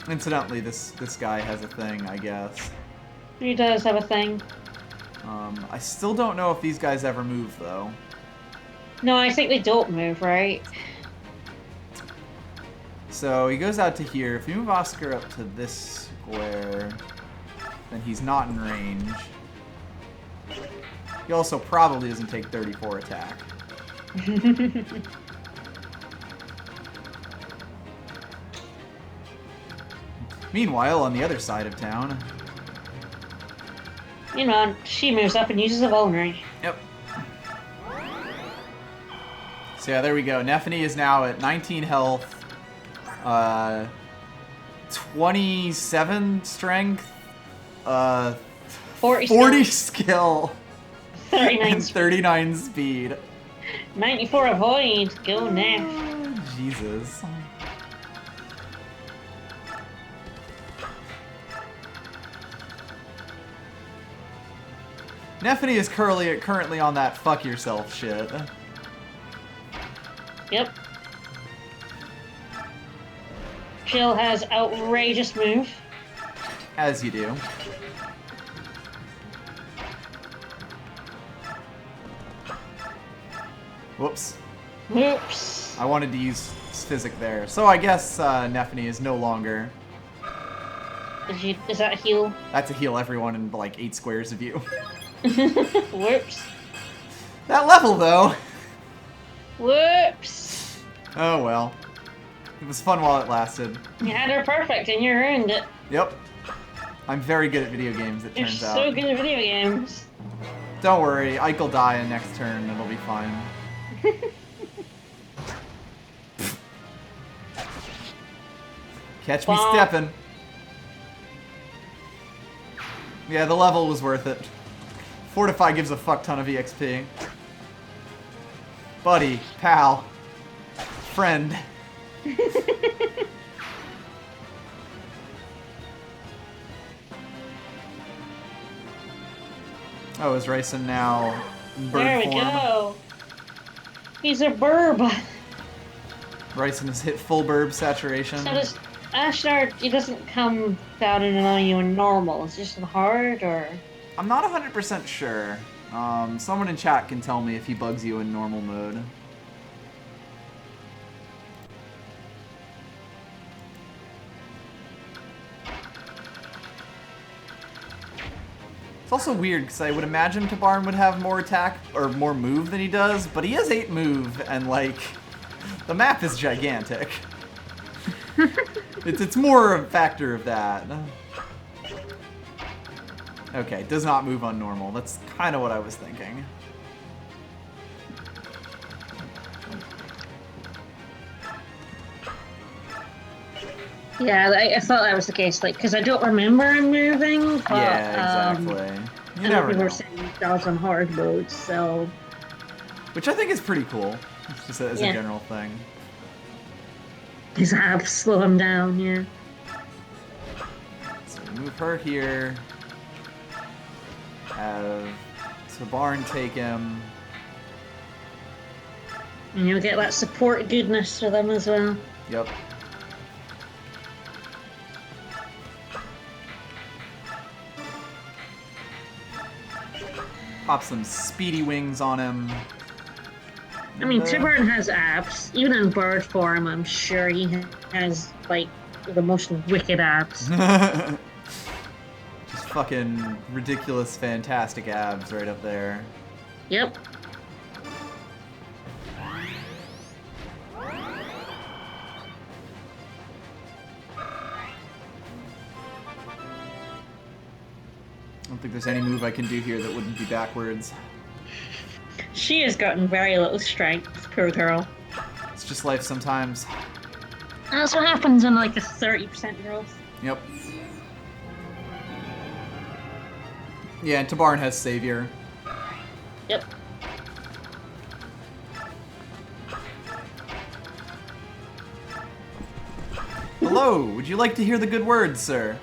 Incidentally, this guy has a thing, I guess. He does have a thing. I still don't know if these guys ever move, though. No, I think they don't move, right? So he goes out to here. If you move Oscar up to this square, then he's not in range. He also probably doesn't take 34 attack. Meanwhile, on the other side of town... Meanwhile, she moves up and uses a vulnerary. Yep. So yeah, there we go. Nephany is now at 19 health, 27 strength, 40 skill, 39 and 39 speed. 94 avoid. Go Neph. Jesus. Nephany is currently on that fuck yourself shit. Yep. Jill has outrageous move. As you do. Whoops. Whoops. I wanted to use physic there. So I guess Nephany is no longer... Is that a heal? That's a heal everyone in like 8 squares of you. Whoops. That level though! Whoops. Oh well. It was fun while it lasted. You had her perfect and you ruined it. Yep. I'm very good at video games, it You're turns so out. good at video games. Don't worry, Ike will die in next turn and it'll be fine. Catch me Bonk. stepping. Yeah, the level was worth it. Fortify gives a fuck ton of EXP. Buddy, pal, friend. Oh, is Ryson now in bird There we form? go. He's a burb. Ryson has hit full burb saturation. So does Ashnard, he doesn't come down and annoy you in normal. It's just in hard, or? I'm not 100% sure. Someone in chat can tell me if he bugs you in normal mode. It's also weird, because I would imagine Tabarn would have more attack, or more move than he does, but he has 8 move, and like, the map is gigantic. It's more a factor of that. Okay, does not move on normal. That's kind of what I was thinking. Yeah, I thought that was the case, like, because I don't remember him moving, but, Yeah, exactly. You I know never people know. were saying he does on hard mode, so... Which I think is pretty cool, just as a general thing. His abs slow him down, yeah. So move her here. Have Tabarn take him. And you'll get that support goodness to them as well. Yep. Pop some speedy wings on him. I mean, Tabarn has abs. Even in bird form, I'm sure he has, like, the most wicked abs. Just fucking ridiculous, fantastic abs right up there. Yep. I don't think there's any move I can do here that wouldn't be backwards. She has gotten very little strength, poor girl. It's just life sometimes. That's what happens in like a 30% growth. Yep. Yeah, and Tabarn has Savior. Yep. Hello, would you like to hear the good words, sir?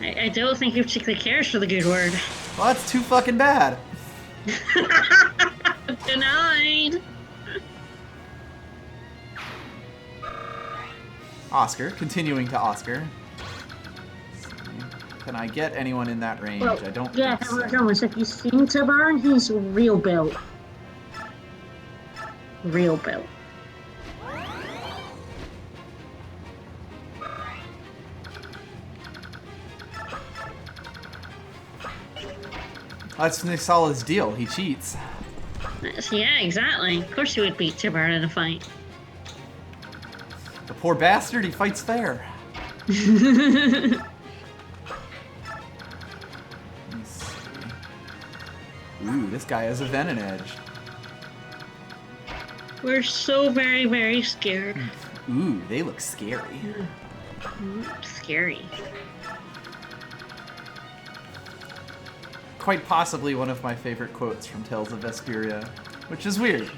I don't think he particularly cares for the good word. Well, that's too fucking bad. Denied. Oscar, continuing to Oscar. Can I get anyone in that range? Well, I don't yeah, think so. if you've seen Tabarn, he's real built. Real built. That's Nick Solid's deal. He cheats. Yeah, exactly. Of course he would beat Tabarn in a fight. The poor bastard, he fights fair. Ooh, this guy has a Venom Edge. We're so very, very scared. Ooh, they look scary. Scary. Quite possibly one of my favorite quotes from Tales of Vesperia, which is weird.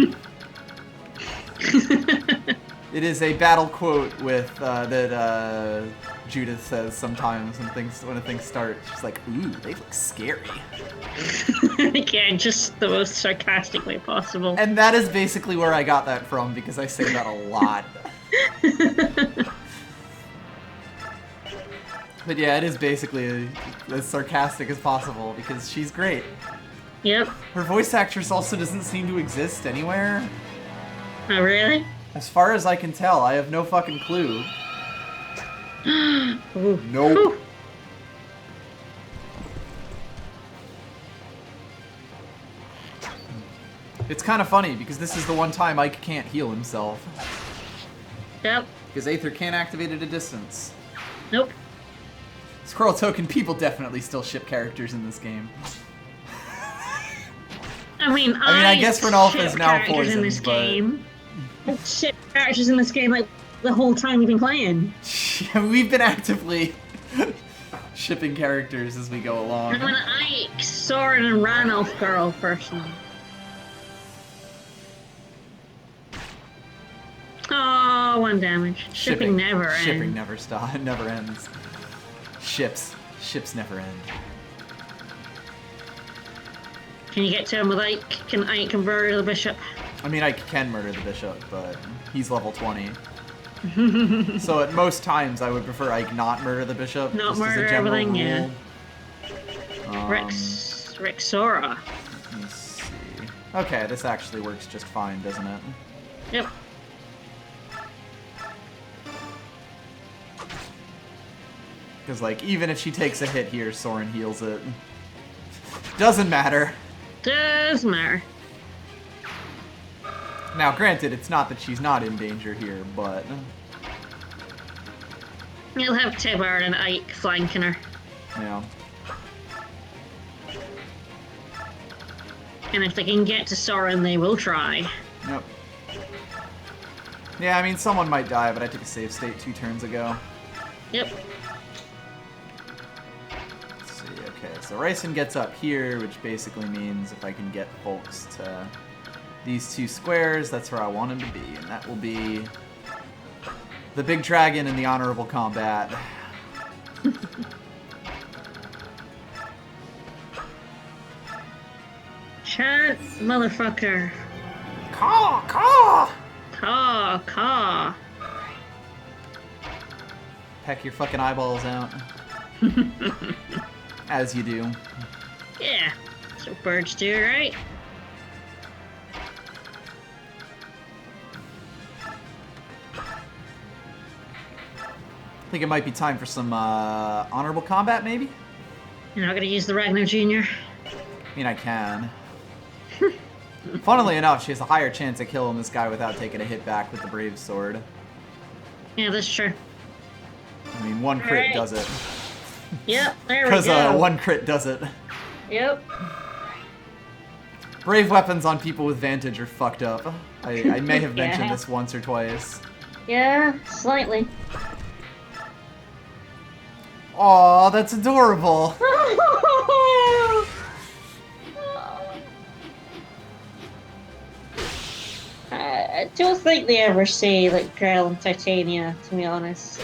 It is a battle quote with that Judith says sometimes when things start. She's like, "Ooh, they look scary." Again, just the most sarcastic way possible. And that is basically where I got that from, because I say that a lot. But yeah, it is basically as sarcastic as possible, because she's great. Yep. Her voice actress also doesn't seem to exist anywhere. Oh, really? As far as I can tell, I have no fucking clue. Ooh. Nope. Ooh. It's kind of funny, because this is the one time Ike can't heal himself. Yep. Because Aether can't activate at a distance. Nope. Squirrel Token, people definitely still ship characters in this game. I guess Ranulph ship is now characters poisoned, in this but... game. I've shipped characters in this game like the whole time we've been playing. We've been actively shipping characters as we go along. I'm an Ike, Soren, and Ranulph girl person. Oh, 1 damage. Shipping never ends. Shipping never never ends. Ships never end. Can you get to him with Ike? Can Ike convert the bishop? I mean, I can murder the bishop, but he's level 20. So at most times, I would prefer Ike not murder the bishop. Not just murder as a general everything, rule. yeah. Rexora. Let me see. Okay, this actually works just fine, doesn't it? Yep. Because, like, even if she takes a hit here, Soren heals it. Doesn't matter. Doesn't matter. Now, granted, it's not that she's not in danger here, but... You'll have Tibard and Ike flanking her. Yeah. And if they can get to Soren, they will try. Yep. Yeah, I mean, someone might die, but I took a save state 2 turns ago. Yep. Let's see, okay, so Ryson gets up here, which basically means if I can get folks to these 2 squares, that's where I want him to be, and that will be the big dragon in the honorable combat. Chat, motherfucker. Caw! Caw! Caw, caw. Peck your fucking eyeballs out. As you do. Yeah, that's what birds do, right? I think it might be time for some honorable combat, maybe? You're not gonna use the Ragnar Jr.? I mean, I can. Funnily enough, she has a higher chance of killing this guy without taking a hit back with the Brave Sword. Yeah, that's true. I mean, 1 crit Alright. does it. Yep, there we Because go. 1 crit does it. Yep. Brave weapons on people with Vantage are fucked up. I may have mentioned Yeah. this once or twice. Yeah, slightly. Aw, that's adorable. I don't think they ever say, like, Grell and Titania, to be honest.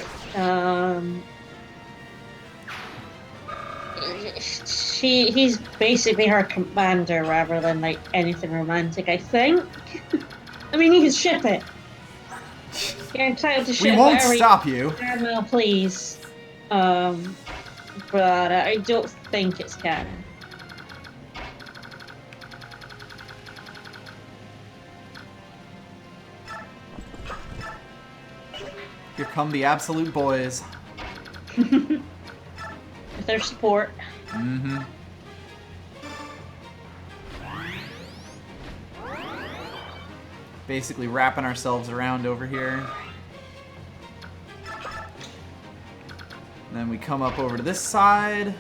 He's basically her commander rather than, like, anything romantic, I think. I mean, you can ship it. You're entitled to ship We won't whatever stop you. you please. But I don't think it's canon. Here come the absolute boys. With their support. Mm-hmm. Basically wrapping ourselves around over here. Then we come up over to this side.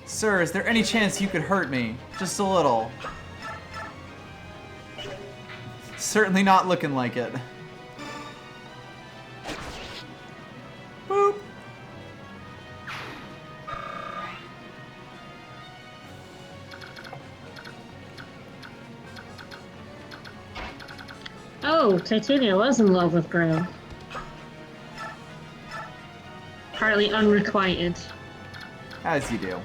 Sir, is there any chance you could hurt me? Just a little. Certainly not looking like it. Boop. Oh, Titania was in love with Grail. Partly unrequited. As you do.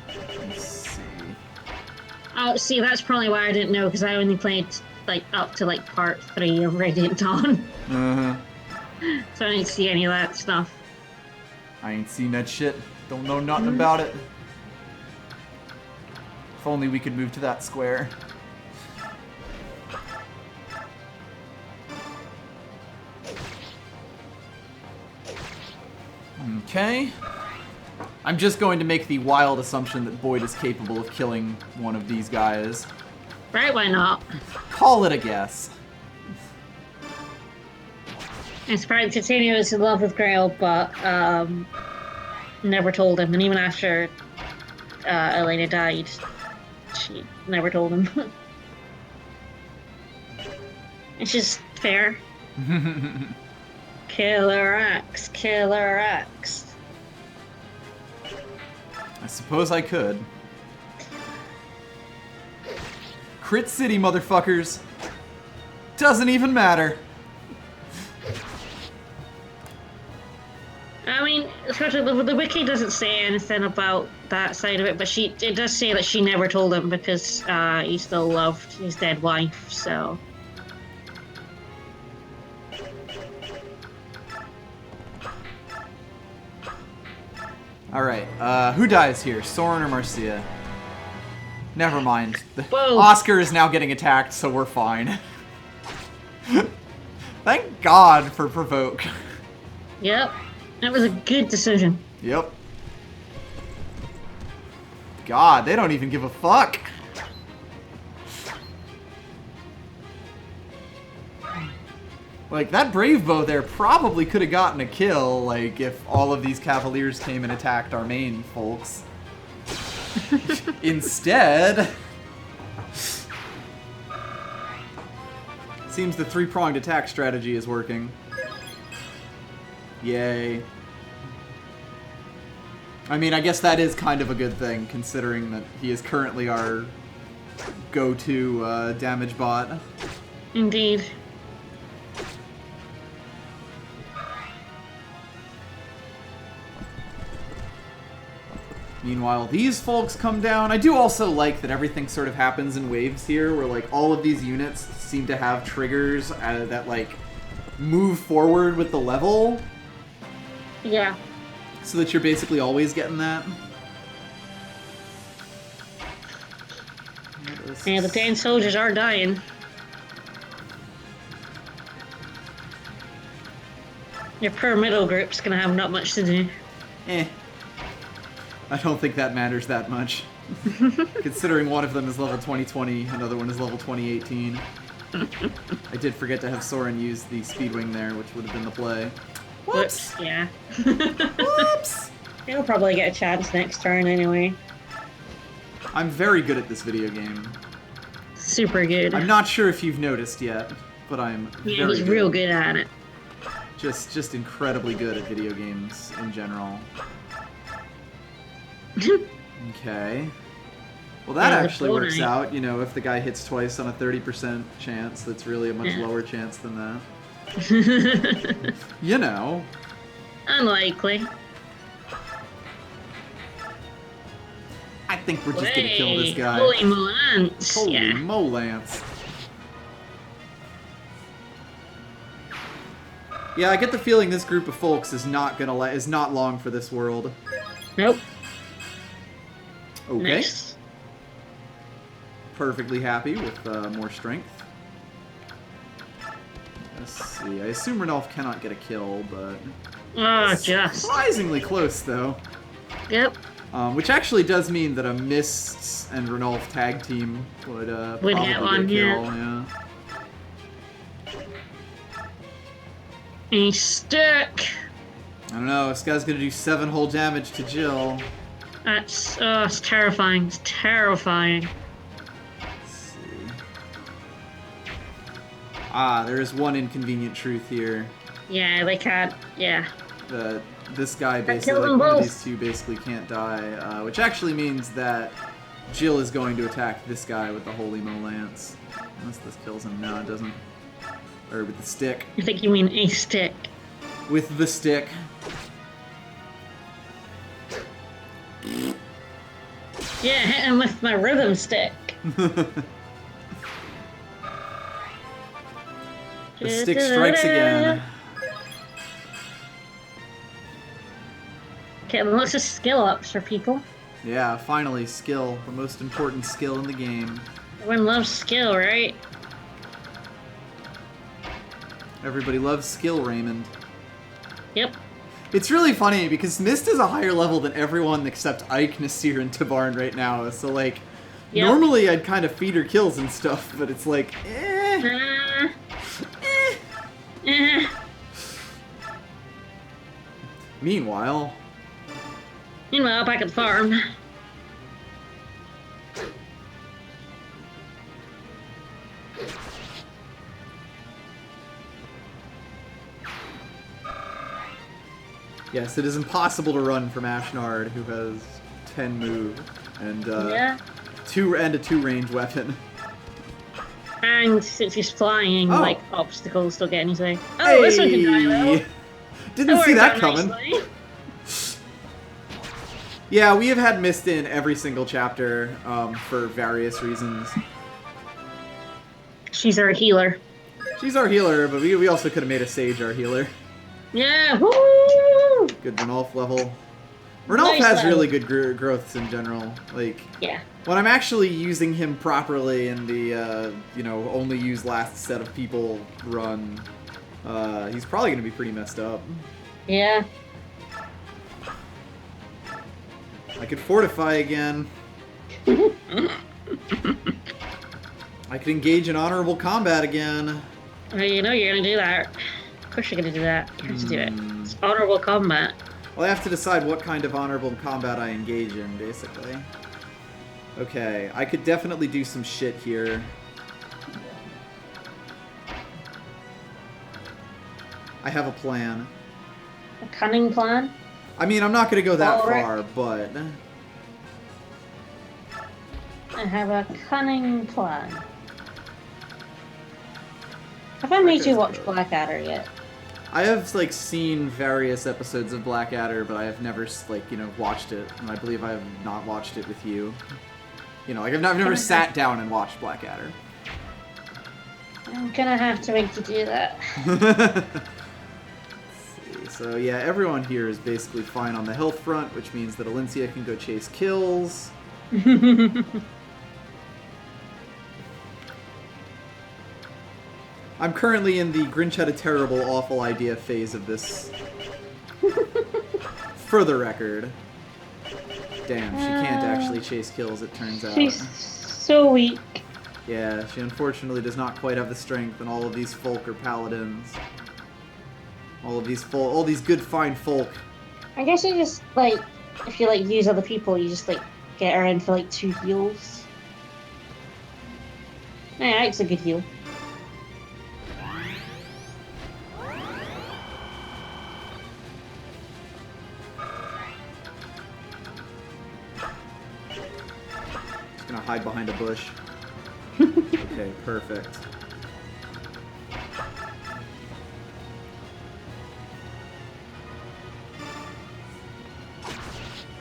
Let's see. Oh, see, that's probably why I didn't know, because I only played, like, up to, like, part 3 of Radiant Dawn. Uh-huh. So I didn't see any of that stuff. I ain't seen that shit. Don't know nothing about it. If only we could move to that square. Okay. I'm just going to make the wild assumption that Boyd is capable of killing one of these guys. Right, why not? Call it a guess. It's probably Titania was in love with Grail, but never told him. And even after Elena died, she never told him. It's just fair. Killer X, Killer X. I suppose I could. Crit City, motherfuckers. Doesn't even matter. I mean, especially the wiki doesn't say anything about that side of it, but it does say that she never told him because he still loved his dead wife, so... Alright, who dies here? Soren or Marcia? Never mind. Whoa. Oscar is now getting attacked, so we're fine. Thank God for Provoke. Yep, that was a good decision. Yep. God, they don't even give a fuck. Like, that Brave Bow there probably could have gotten a kill, like, if all of these Cavaliers came and attacked our main folks. Instead... Seems the three-pronged attack strategy is working. Yay. I mean, I guess that is kind of a good thing, considering that he is currently our go-to damage bot. Indeed. Meanwhile, these folks come down. I do also like that everything sort of happens in waves here, where, like, all of these units seem to have triggers that, like, move forward with the level. Yeah. So that you're basically always getting that. Yeah, the Dane soldiers are dying. Your poor middle group's gonna have not much to do. Eh. I don't think that matters that much. Considering one of them is level 2020, another one is level 2018. I did forget to have Soren use the Speedwing there, which would have been the play. Whoops! Yeah. Whoops! He'll probably get a chance next turn anyway. I'm very good at this video game. Super good. I'm not sure if you've noticed yet, but I'm Yeah, very he's good. real good at it. Just incredibly good at video games in general. Okay. Well, that Yeah, actually works totally. out. You know, if the guy hits twice on a 30% chance, that's really a much lower chance than that. You know. Unlikely. I think we're just gonna kill this guy. Holy Molance. Holy Yeah. Molance. Yeah, I get the feeling this group of folks is not long for this world. Nope. Okay. Nice. Perfectly happy with more strength. Let's see. I assume Ranulf cannot get a kill, but Oh, just. surprisingly close though. Yep. Which actually does mean that a Mists and Ranulf tag team would Would probably get one, get a yeah. kill. Yeah. A stick. I don't know. This guy's gonna do 7 whole damage to Jill. That's it's terrifying. It's terrifying. Let's see. Ah, there is one inconvenient truth here. Yeah, they can't. Yeah. This guy basically, kill them like, one of both. these two basically can't die, which actually means that Jill is going to attack this guy with the Holy Mo Lance. Unless this kills him. No, it doesn't. Or with the stick. I think you mean a stick. With the stick. Yeah, hit him with my rhythm stick. The stick strikes again. Okay, well, lots of skill ups for people. Yeah, finally, skill. The most important skill in the game. Everyone loves skill, right? Everybody loves skill, Raymond. Yep. It's really funny because Mist is a higher level than everyone except Ike, Nasir, and Tabarn right now. So, like, Yep. normally I'd kind of feed her kills and stuff, but it's like, Meanwhile, Meanwhile, back at the farm. yes, it is impossible to run from Ashnard, who has 10 move and Yeah. a 2-range weapon. And since he's flying, Oh. like, obstacles don't get in his way. Oh, this one can die, though. Didn't see that worked out coming. nicely. Yeah, we have had Mist in every single chapter for various reasons. She's our healer. She's our healer, but we also could have made a Sage our healer. Yeah, woo! Good Ranulf level. Ranulf Nice has level. really good growths in general. Like, Yeah. when I'm actually using him properly in the, only use last set of people run, he's probably going to be pretty messed up. Yeah. I could fortify again. I could engage in honorable combat again. Well, you know you're gonna do that. Of course you're gonna do that. You have to do it. It's honorable combat. Well, I have to decide what kind of honorable combat I engage in, basically. Okay, I could definitely do some shit here. I have a plan. A cunning plan. I mean, I'm not going to go that Alright. far, but... I have a cunning plan. Have I made you watch Blackadder yet? I have, like, seen various episodes of Blackadder, but I have never, like, watched it. And I believe I have not watched it with you. Like, I've never sat down and watched Blackadder. I'm gonna have to make you do that. Let's see. So, yeah, everyone here is basically fine on the health front, which means that Alencia can go chase kills. I'm currently in the Grinch had a terrible, awful idea phase of this. For the record. Damn, she can't actually chase kills, it turns out. She's so weak. Yeah, she unfortunately does not quite have the strength, and all of these folk are paladins. All these good, fine folk. I guess you just, like, if you, like, use other people, you just, like, get her in for, like, 2 heals. Yeah, it's a good heal. Just gonna hide behind a bush. Okay, perfect.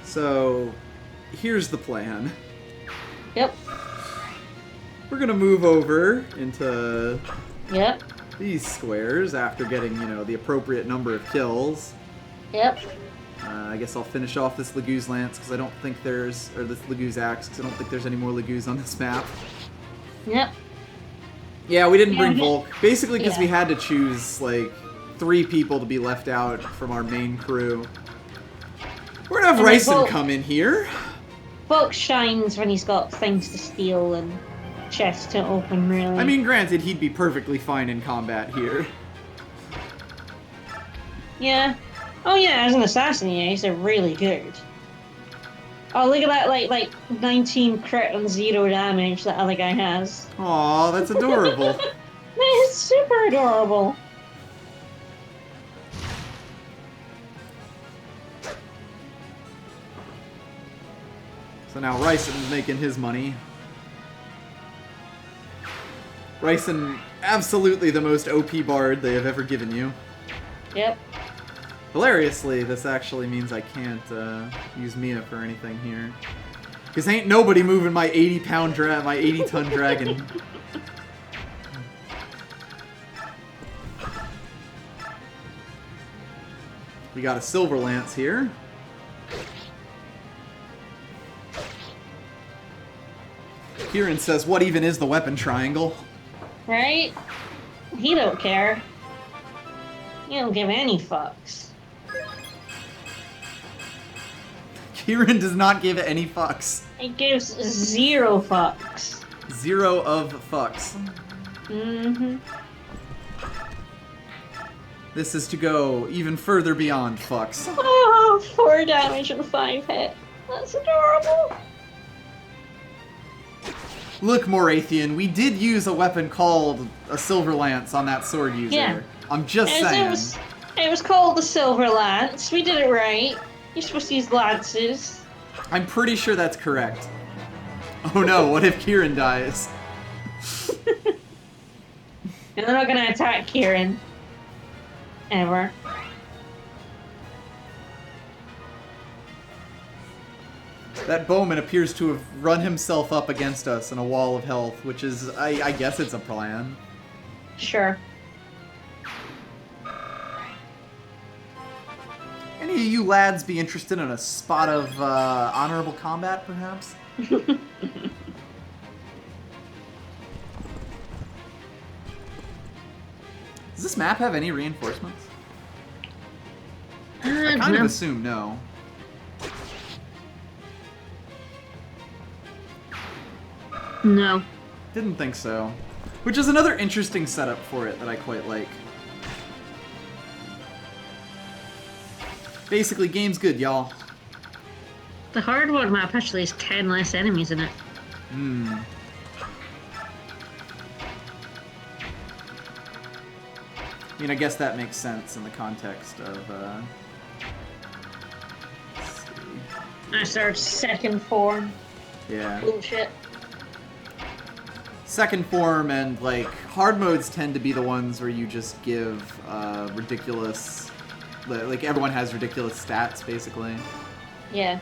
So, here's the plan. Yep. We're gonna move over into Yep. these squares after getting, the appropriate number of kills. Yep. I guess I'll finish off this Laguz Lance because I don't think there's, or this Laguz Axe because I don't think there's any more Laguz on this map. Yep. Yeah, we didn't Yeah, bring we- Volk. Basically because we yeah. had to choose, like, 3 people to be left out from our main crew. We're gonna have And then Ryson Volk- come in here. Volk shines when he's got things to steal and chests to open, really. I mean, granted, he'd be perfectly fine in combat here. Yeah. Oh yeah, as an assassin, yeah, he's really good. Oh, look at that, like 19 crit and 0 damage that other guy has. Aw, that's adorable. That is super adorable. So now Rycen's making his money. Rycen, absolutely the most OP bard they have ever given you. Yep. Hilariously, this actually means I can't use Mia for anything here. Because ain't nobody moving my 80-pound my 80-ton dragon. We got a silver lance here. Kieran says, what even is the weapon triangle? Right? He don't care. He don't give any fucks. Kieran does not give any fucks. He gives 0 fucks. 0 of fucks. Mm-hmm. This is to go even further beyond fucks. Oh, 4 damage and 5 hit. That's adorable. Look, Morathian, we did use a weapon called a Silver Lance on that sword user. Yeah. I'm just saying. It was called the Silver Lance. We did it right. You're supposed to use lances. I'm pretty sure that's correct. Oh no, what if Kieran dies? And they're not gonna attack Kieran. Ever. That bowman appears to have run himself up against us in a wall of health, which is, I guess it's a plan. Sure. Any of you lads be interested in a spot of honorable combat, perhaps? Does this map have any reinforcements? I kind of assume no. No. Didn't think so. Which is another interesting setup for it that I quite like. Basically, game's good, y'all. The hardwood map actually has 10 less enemies in it. Hmm. I mean, I guess that makes sense in the context of, let's see. That's our second form. Yeah. Bullshit. Second form and, like, hard modes tend to be the ones where you just give, ridiculous... Like, everyone has ridiculous stats, basically. Yeah.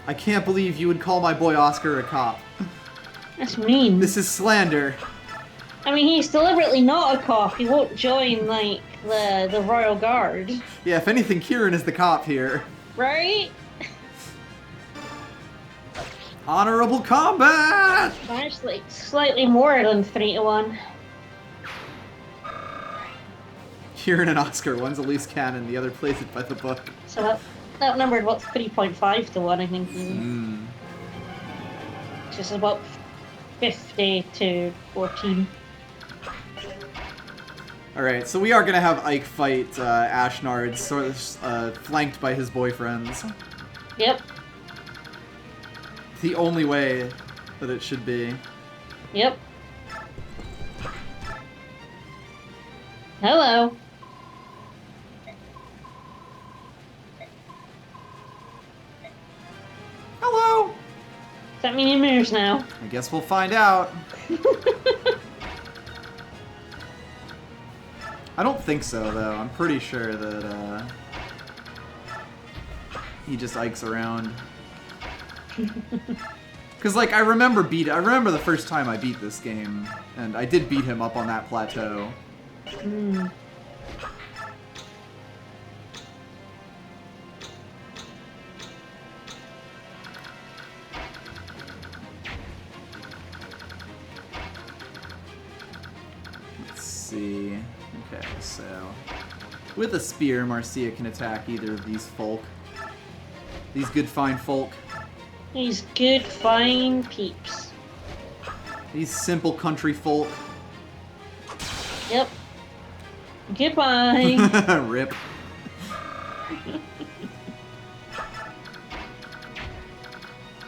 I can't believe you would call my boy Oscar a cop. That's mean. This is slander. I mean, he's deliberately not a cop. He won't join, like, the Royal Guard. Yeah, if anything, Kieran is the cop here. Right? Honorable combat! That's, like, slightly more than 3-1. Kieran and Oscar, one's a loose cannon, the other plays it by the book. So that numbered, what, 3.5 to 1, I think. Mm. Which is about 50 to 14. Alright, so we are going to have Ike fight Ashnard, sort of flanked by his boyfriends. Yep. The only way that it should be. Yep. Hello. Hello! Does that mean he moves now? I guess we'll find out. I don't think so, though. I'm pretty sure that he just ikes around. Because, like, I remember the first time I beat this game, and I did beat him up on that plateau. Mm. Let's see. Okay, so with a spear, Marcia can attack either of these folk. These good, fine folk. These good, fine peeps. These simple country folk. Yep. Goodbye. Rip.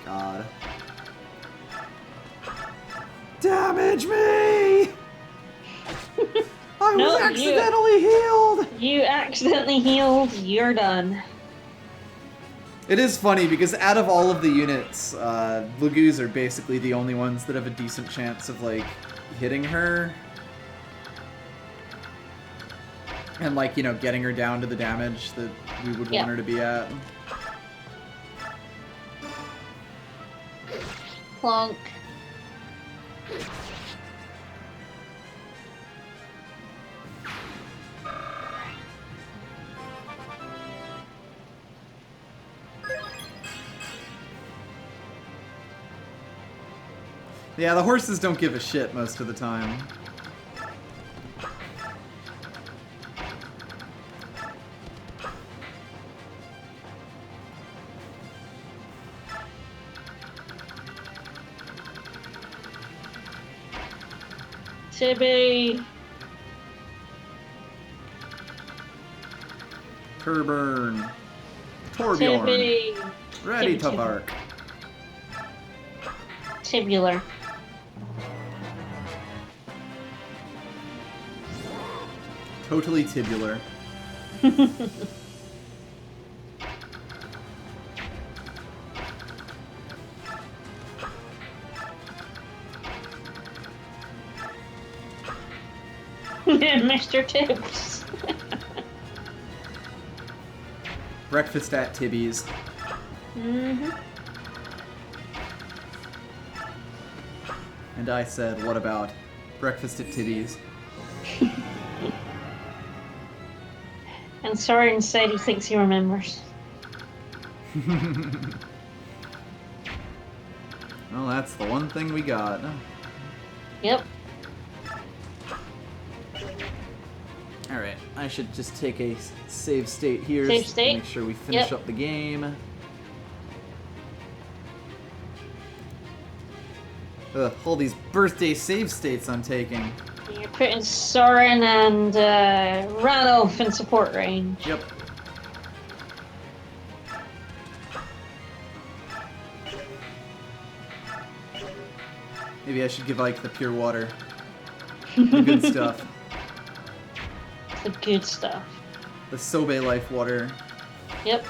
God. Damage me! I was accidentally healed! You accidentally healed. You're done. It is funny because out of all of the units, Lagoos are basically the only ones that have a decent chance of, like, hitting her. And, like, you know, getting her down to the damage that we would want her to be at. Plonk. Yeah, the horses don't give a shit most of the time. Tibby. Turburn. Torbjorn. Tibby. Ready to Tibby. bark. Tibular. Totally tibular. Mr. Tibbs. Breakfast at Tibby's. Mm-hmm. And I said, what about breakfast at Tibby's? And Soren said he thinks he remembers. Well, that's the one thing we got. Yep. Alright, I should just take a save state here. Save state? Make sure we finish Yep. up the game. Ugh, all these birthday save states I'm taking. You're putting Soren and Ranulf in support range. Yep. Maybe I should give Ike the pure water. The good stuff. The good stuff. The Sobe life water. Yep.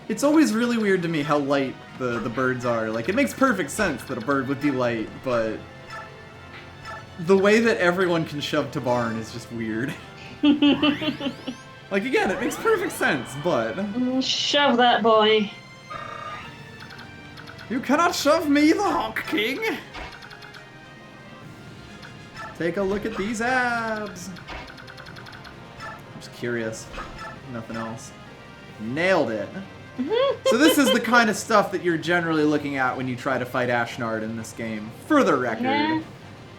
It's always really weird to me how light the birds are. Like, it makes perfect sense that a bird would be light, but the way that everyone can shove to barn is just weird. Like, again, it makes perfect sense, but Shove that boy. you cannot shove me, the Hawk King! Take a look at these abs! I'm just curious. Nothing else. Nailed it. So this is the kind of stuff that you're generally looking at when you try to fight Ashnard in this game. For the record. Yeah.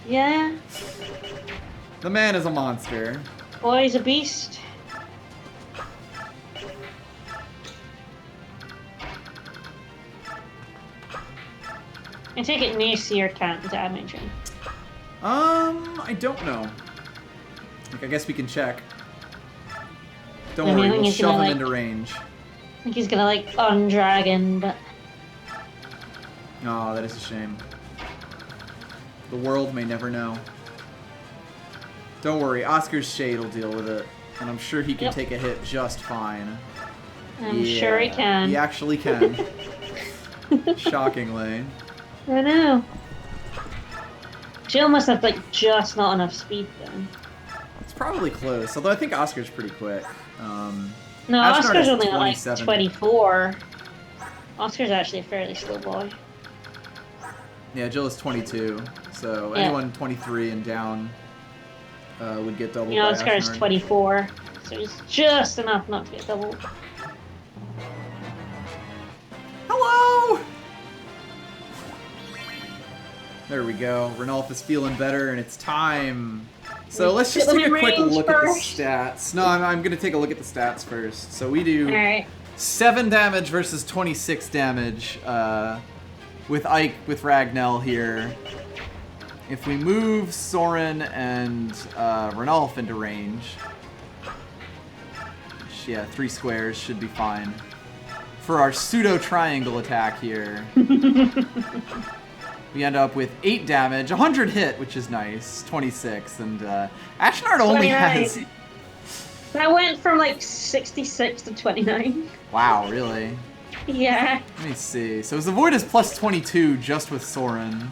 Yeah. The man is a monster. Boy's a beast. I take it Nacier can't damage him. I don't know. Like, I guess we can check. Don't I mean, I worry, think we'll he's shove him gonna, into range. I think he's gonna like undragon, but Oh, that is a shame. The world may never know. Don't worry, Oscar's Shade will deal with it. And I'm sure he can Yep. take a hit just fine. I'm sure he can. He actually can. Shockingly. I know. Jill must have like just not enough speed then. It's probably close, although I think Oscar's pretty quick. No, Ashnard Oscar's is only like 27. 24. Oscar's actually a fairly slow boy. Yeah, Jill is 22, so Yeah. anyone 23 and down would get doubled You know, by Oscar's Ashnard. 24, so he's just enough not to get doubled. Hello! There we go. Ranulf is feeling better, and it's time. So let's just Let take a me quick range look at the first. stats. No, I'm going to take a look at the stats first. So we do Alright. 7 damage versus 26 damage with Ike, with Ragnell here, if we move Soren and Ranulf into range, which, yeah, 3 squares should be fine. For our pseudo-triangle attack here, we end up with 8 damage, 100 hit, which is nice, 26, and Ashnard only 29. has... That went from like 66 to 29. Wow, really? Yeah. Let me see. So his avoid is plus 22 just with Soren.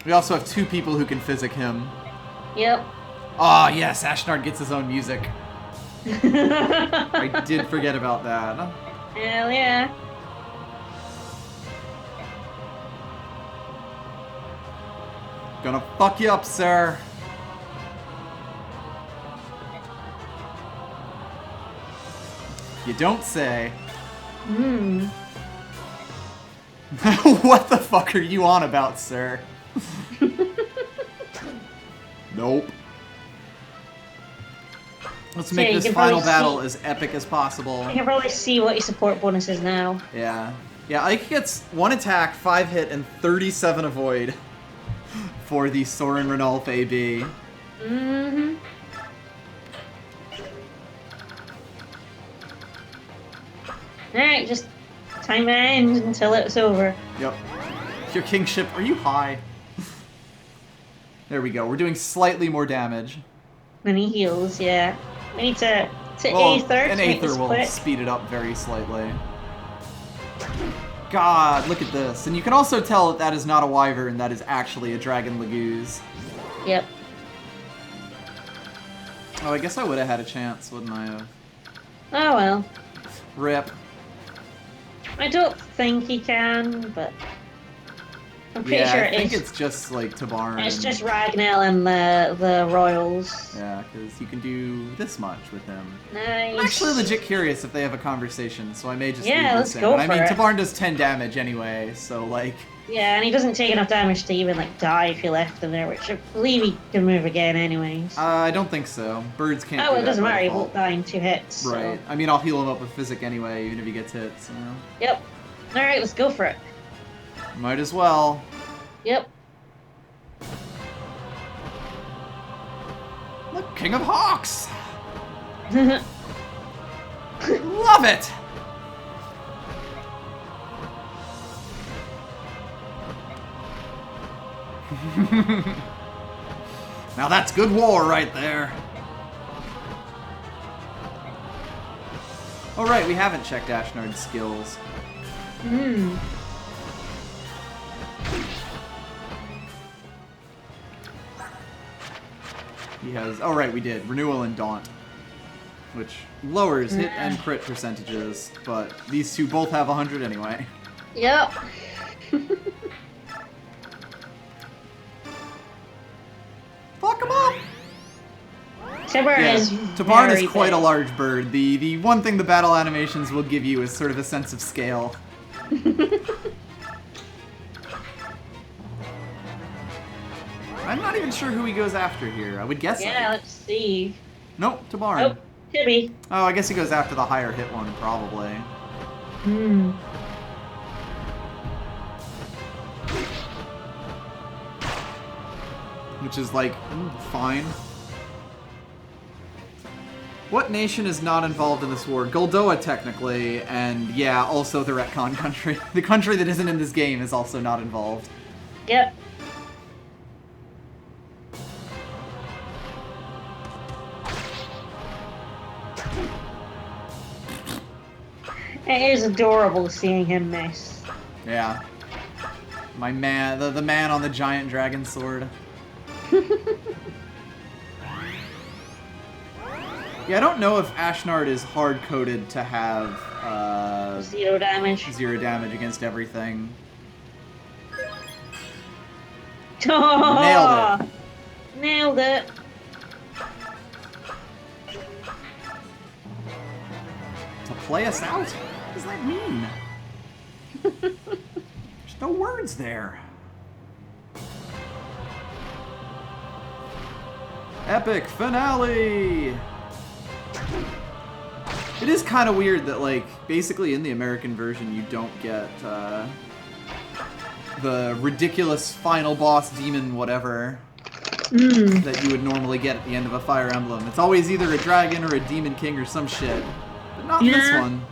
We also have 2 people who can physic him. Yep. Ah, yes, Ashnard gets his own music. I did forget about that. Hell yeah. Gonna fuck you up, sir. You don't say. What the fuck are you on about, sir? Nope. Let's make this final battle as epic as possible. You can probably see what your support bonus is now. Yeah. Yeah, Ike gets 1 attack, 5 hit, and 37 avoid for the Soren Ranulf AB. Mm-hmm. Alright, just time my end until it's over. Yep. Your kingship, are you high? There we go. We're doing slightly more damage. When he heals, yeah. We need to Well, Aether an to make this Aether will quick. speed it up very slightly. God, look at this. And you can also tell that that is not a wyvern, that is actually a dragon Laguz. Yep. Oh, I guess I would have had a chance, wouldn't I have? Oh well. Rip. I don't think he can, but I'm pretty Yeah, sure I think it's just like Tabarn. it's just Ragnell and the Royals. Yeah, because you can do this much with him. Nice. I'm actually legit curious if they have a conversation, so I may just Yeah, leave let's this in. go But I mean, for it. Tabarn does 10 damage anyway, so like... Yeah, and he doesn't take enough damage to even like die if you left him there, which I believe he can move again anyways. I don't think so. Birds can't Oh, do well, it that doesn't by matter, he default. won't die in 2 hits. So. Right. I mean, I'll heal him up with Physic anyway, even if he gets hit, so... Yep. Alright, let's go for it. Might as well. Yep. Look, King of Hawks! Love it! Now that's good war right there. Oh right, we haven't checked Ashnard's skills. Hmm. He has... Oh right, we did. Renewal and Daunt. Which lowers hit and crit percentages, but these two both have 100 anyway. Yep. Fuck him up! Tabarn Yeah, is Tabarn very is quite big. a large bird. The one thing the battle animations will give you is sort of a sense of scale. I'm not even sure who he goes after here. I would guess. Yeah, let's see. Nope, Tabarn. Oh, could be. Oh, I guess he goes after the higher hit one, probably. Hmm. Which is like, fine. What nation is not involved in this war? Goldoa, technically, and yeah, also the retcon country. The country that isn't in this game is also not involved. Yep. It is adorable seeing him miss. Yeah. My man, the man on the giant dragon sword. Yeah, I don't know if Ashnard is hard-coded to have 0 damage. 0 damage against everything. Nailed it. Nailed it. To play us out? What does that mean? There's no words there. Epic finale! It is kind of weird that, like, basically in the American version, you don't get the ridiculous final boss demon whatever that you would normally get at the end of a Fire Emblem. It's always either a dragon or a demon king or some shit. But not in this one.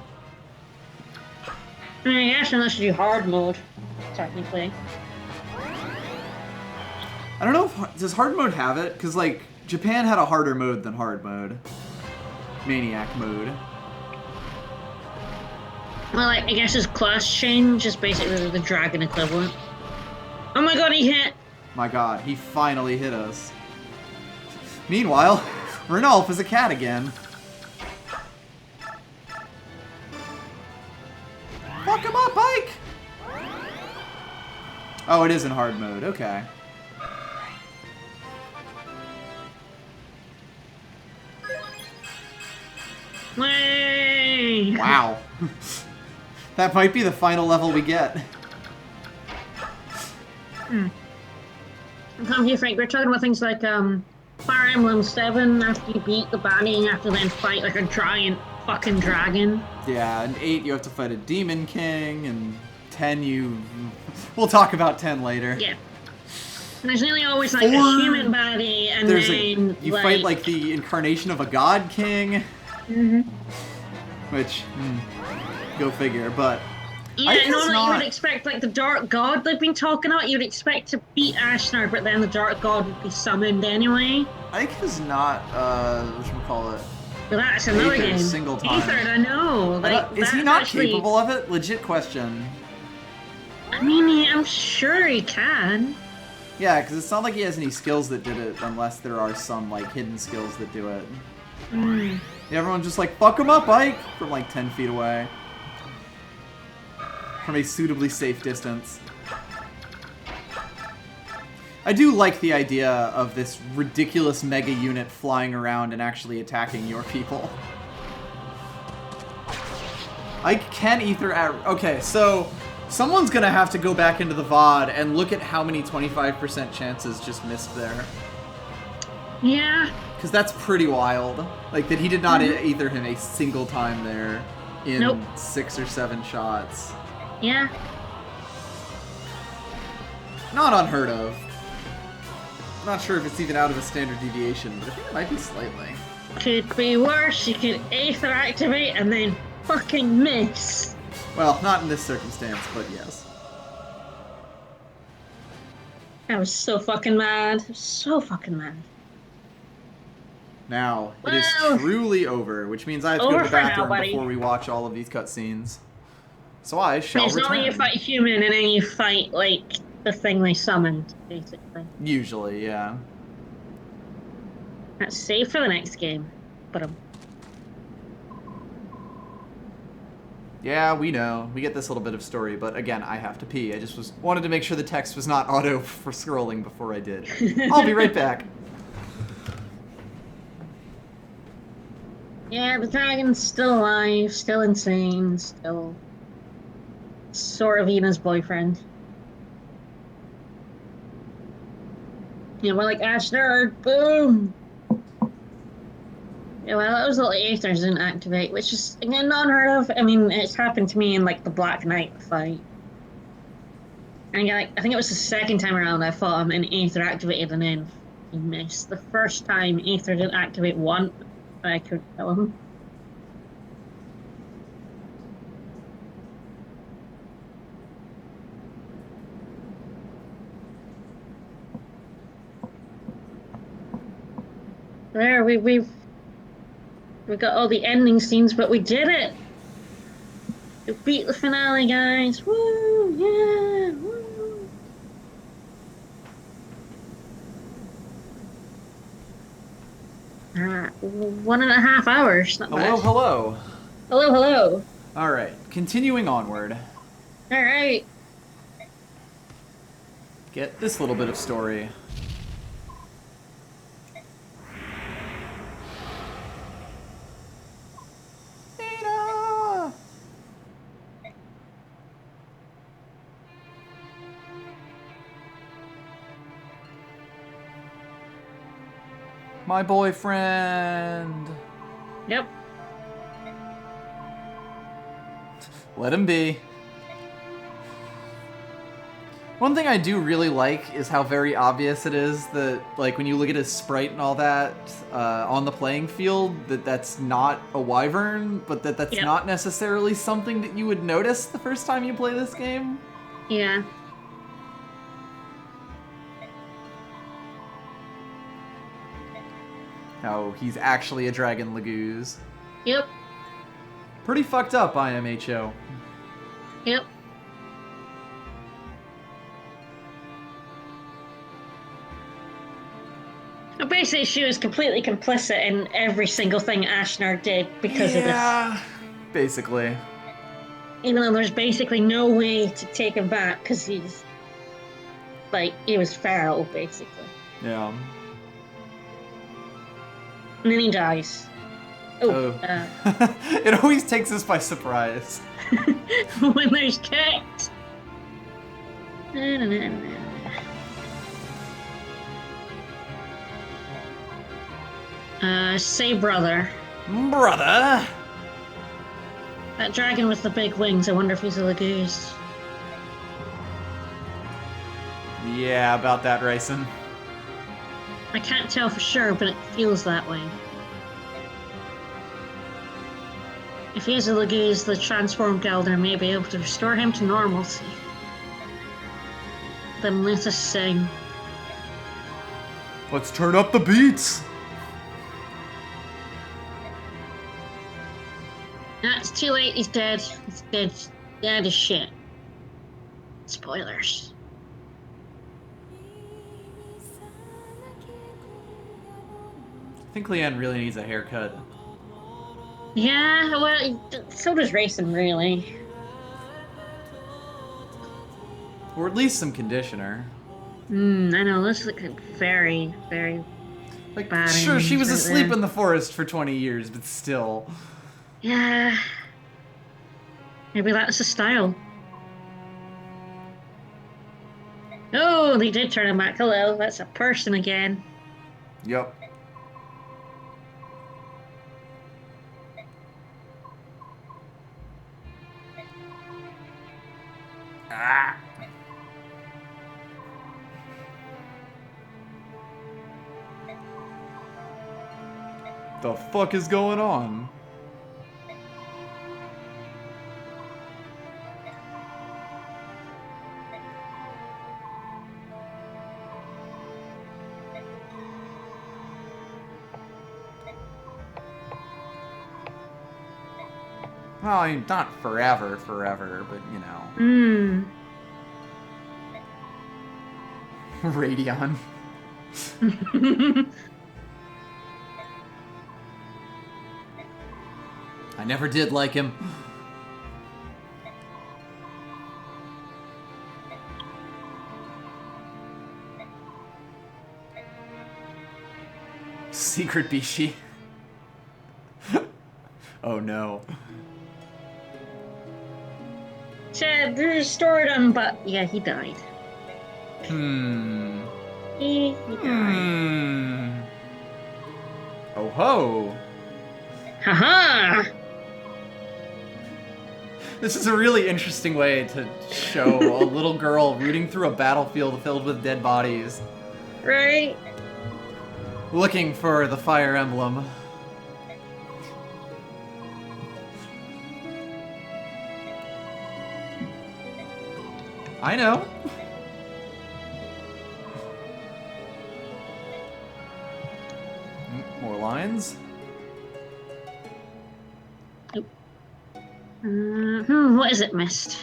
I mean, I guess unless you do hard mode, technically. I don't know if... Does hard mode have it? Because, like, Japan had a harder mode than hard mode. Maniac mode. Well, I guess his class change is basically the dragon equivalent. Oh my god, he hit! My god, he finally hit us. Meanwhile, Renulf is a cat again. Fuck him up, Ike! Oh, it is in hard mode, okay. Way! Wow. That might be the final level we get. Come here, Frank. We're talking about things like Fire Emblem 7. After you beat the baddie, you have to then fight like a giant fucking dragon. Yeah, and 8 you have to fight a demon king, and 10 you... We'll talk about 10 later. Yeah. And there's nearly always like a human baddie, and then you fight like the incarnation of a god king. Which, go figure, but... Yeah, normally you would expect, like, the Dark God they've been talking about, you'd expect to beat Ashnard, but then the Dark God would be summoned anyway. Ike is not, whatchamacallit, But that's another game. Single time. Aether, I know. Like, is he not capable of it? Legit question. I mean, I'm sure he can. Yeah, because it's not like he has any skills that did it, unless there are some, like, hidden skills that do it. Yeah, everyone's just like, fuck him up, Ike! From, like, 10 feet away. From a suitably safe distance. I do like the idea of this ridiculous mega unit flying around and actually attacking your people. Ike can ether at... Okay, so... Someone's gonna have to go back into the VOD and look at how many 25% chances just missed there. Yeah. Because that's pretty wild. Like, that he did not ether him a single time there in 6 or 7 shots. Yeah. Not unheard of. Not sure if it's even out of a standard deviation, but I think it might be slightly. Could be worse. You could Aether activate and then fucking miss. Well, not in this circumstance, but yes. I was so fucking mad. So fucking mad. Now, it is truly over, which means I have to go to the bathroom before we watch all of these cutscenes. So I shall return. It's not you fight human and then you fight, like, the thing they summoned, basically. Usually, yeah. That's safe for the next game. But Yeah, we know. We get this little bit of story, but again, I have to pee. I just wanted to make sure the text was not auto for scrolling before I did. I'll be right back. Yeah, the dragon's still alive, still insane, still sort of Ina's boyfriend. Yeah, we're like, Ashnard, boom! Yeah, well, that was all the Aethers didn't activate, which is, again, not unheard of. I mean, it's happened to me in, like, the Black Knight fight. And, like, I think it was the second time around I fought him, and Aether activated, and then he missed. The first time, Aether didn't activate once, and I couldn't kill him. There, we've got all the ending scenes, but we did it! We beat the finale, guys! Woo! Yeah! Woo! Alright, 1.5 hours. Not bad. Hello. Hello, hello. Alright, continuing onward. Alright. Get this little bit of story. My boyfriend. Yep. Let him be. One thing I do really like is how very obvious it is that, like, when you look at his sprite and all that on the playing field, that's not a wyvern, but that's not necessarily something that you would notice the first time you play this game. Yeah. How he's actually a dragon Laguz. Yep. Pretty fucked up, IMHO. Yep. Basically, she was completely complicit in every single thing Ashnard did because of this. Yeah, basically. Even though there's basically no way to take him back because he's, like, he was feral, basically. Yeah. And then he dies. Oh. It always takes us by surprise. When there's cats. Say brother. Brother! That dragon with the big wings, I wonder if he's a Laguz. Yeah, about that, Ryson. I can't tell for sure, but it feels that way. If he is a Laguz, the transformed elder may be able to restore him to normalcy. Then let us sing. Let's turn up the beats! That's too late, he's dead. He's dead. Dead as shit. Spoilers. I think Leanne really needs a haircut. Yeah, well, so does Racing, really. Or at least some conditioner. I know, this looks very, very like, bad. Sure, she was asleep in the forest for 20 years, but still. Yeah. Maybe that's the style. Oh, they did turn him back. Hello, that's a person again. Yep. Ah. The fuck is going on? Well, I mean, not forever, but you know. Radion. I never did like him. Secret Bishi. Oh no. Chad restored him, but yeah, he died. He died. Oh ho! Haha! This is a really interesting way to show a little girl rooting through a battlefield filled with dead bodies. Right? Looking for the Fire Emblem. I know. More lines. What is it, Mist?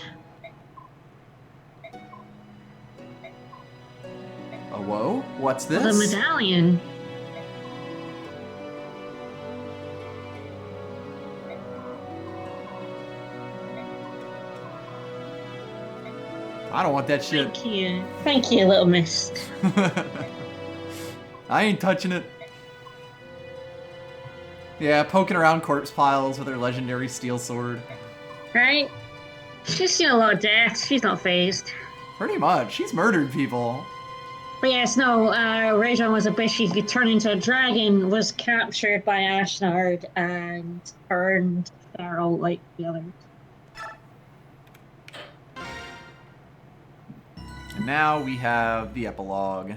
A whoa? What's this? The medallion. I don't want that shit. Thank you. Thank you, little Mist. I ain't touching it. Yeah, poking around corpse piles with her legendary steel sword. Right? She's seen a lot of deaths. She's not phased. Pretty much. She's murdered people. But yes, no, Rajon was a bitch. He could turn into a dragon, was captured by Ashnard, and turned feral like the others. And now we have the epilogue.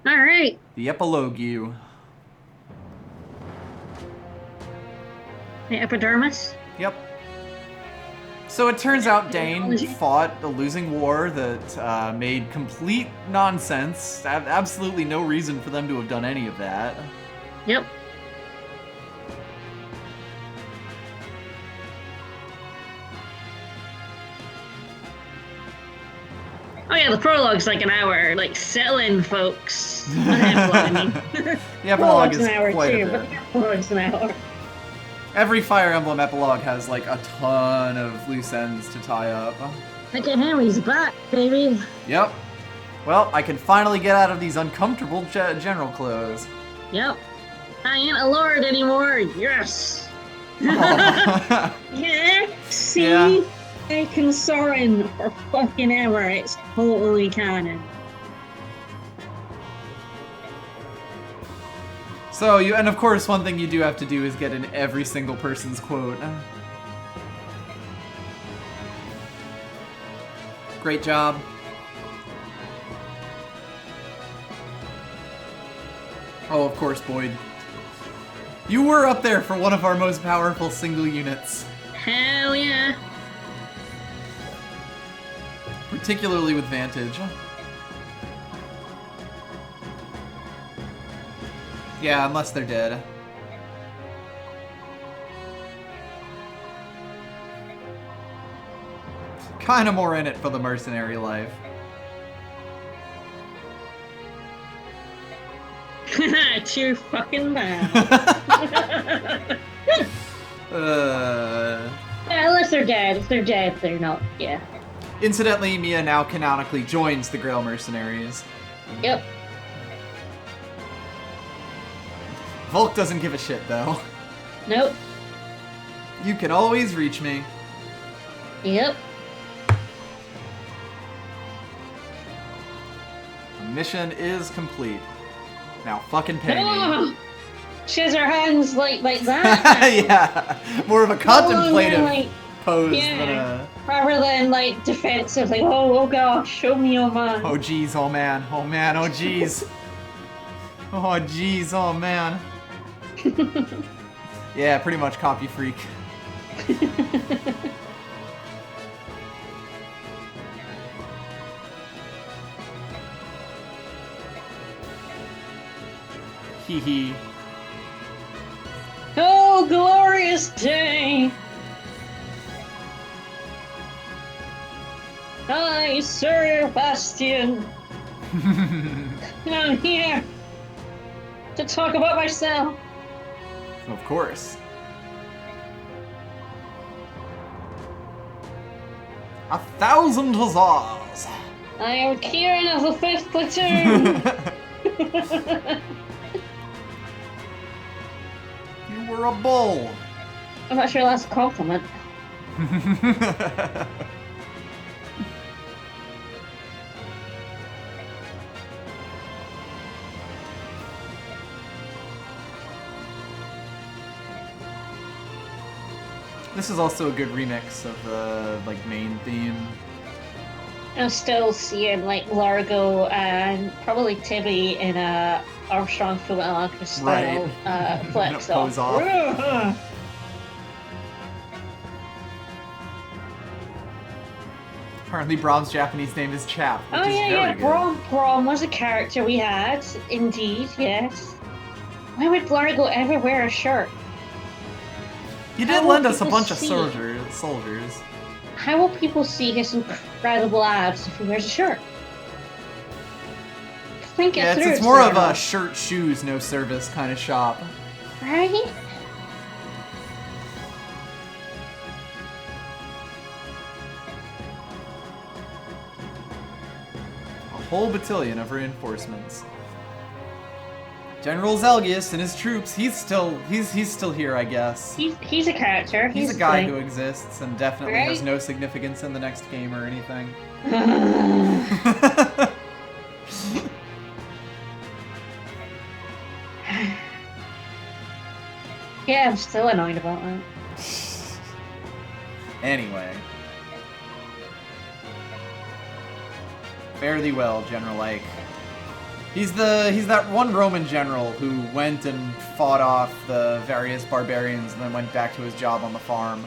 All right. The epilogue. The epidermis. Yep. So it turns out Dane fought a losing war that made complete nonsense. Absolutely no reason for them to have done any of that. Yep. Oh yeah, the prologue's like an hour. Like, settle in, folks. Not epilogue, I mean. The epilogue is an hour quite too, a but bit. the epilogue's an hour. Every Fire Emblem epilogue has like a ton of loose ends to tie up. Look at him, he's back, baby. Yep. Well, I can finally get out of these uncomfortable general clothes. Yep. I ain't a lord anymore. Yes. Oh. Yeah. See? Yeah. I can Soren for fucking ever. It's totally canon. So, and of course, one thing you do have to do is get in every single person's quote. Great job. Oh, of course, Boyd. You were up there for one of our most powerful single units. Hell yeah. Particularly with Vantage. Yeah, unless they're dead. Kinda more in it for the mercenary life. Too fucking bad. Yeah, unless they're dead. If they're dead, they're not. Yeah. Incidentally, Mia now canonically joins the Grail Mercenaries. Yep. Volk doesn't give a shit, though. Nope. You can always reach me. Yep. The mission is complete. Now fucking pay me. Oh, she has her hands like that. Yeah, more of a contemplative like, pose yeah. than a... Rather than like defensive, like oh gosh, show me your man. Oh geez, oh man, oh man, oh geez. Oh geez, oh man. Yeah, pretty much copy freak. Hee hee. Oh, glorious day! I, Sir Bastion, I'm here to talk about myself. Of course. 1,000 huzzahs! I am Kieran of the 5th Platoon! You were a bull! I'm not sure that's a compliment. This is also a good remix of the like main theme. I'm still seeing like Largo and probably Tibby in a Armstrong Full Alchemist style flex Pose off. Apparently Brom's Japanese name is Chap, which Oh is yeah, very yeah. good. Brom was a character we had, indeed, yes. Why would Largo ever wear a shirt? He How did will lend us a people bunch of see? soldiers. How will people see his incredible abs if he wears a shirt? Think it Yeah, through, it's more of Cyrano. a shirt, shoes, no service kind of shop. Right? A whole battalion of reinforcements. General Zelgius and his troops, he's still here, I guess. He's a character. He's a guy who exists and definitely has Right? no significance in the next game or anything. Yeah, I'm still annoyed about that. Anyway. Fare thee well, General Ike. He's that one Roman general who went and fought off the various barbarians and then went back to his job on the farm.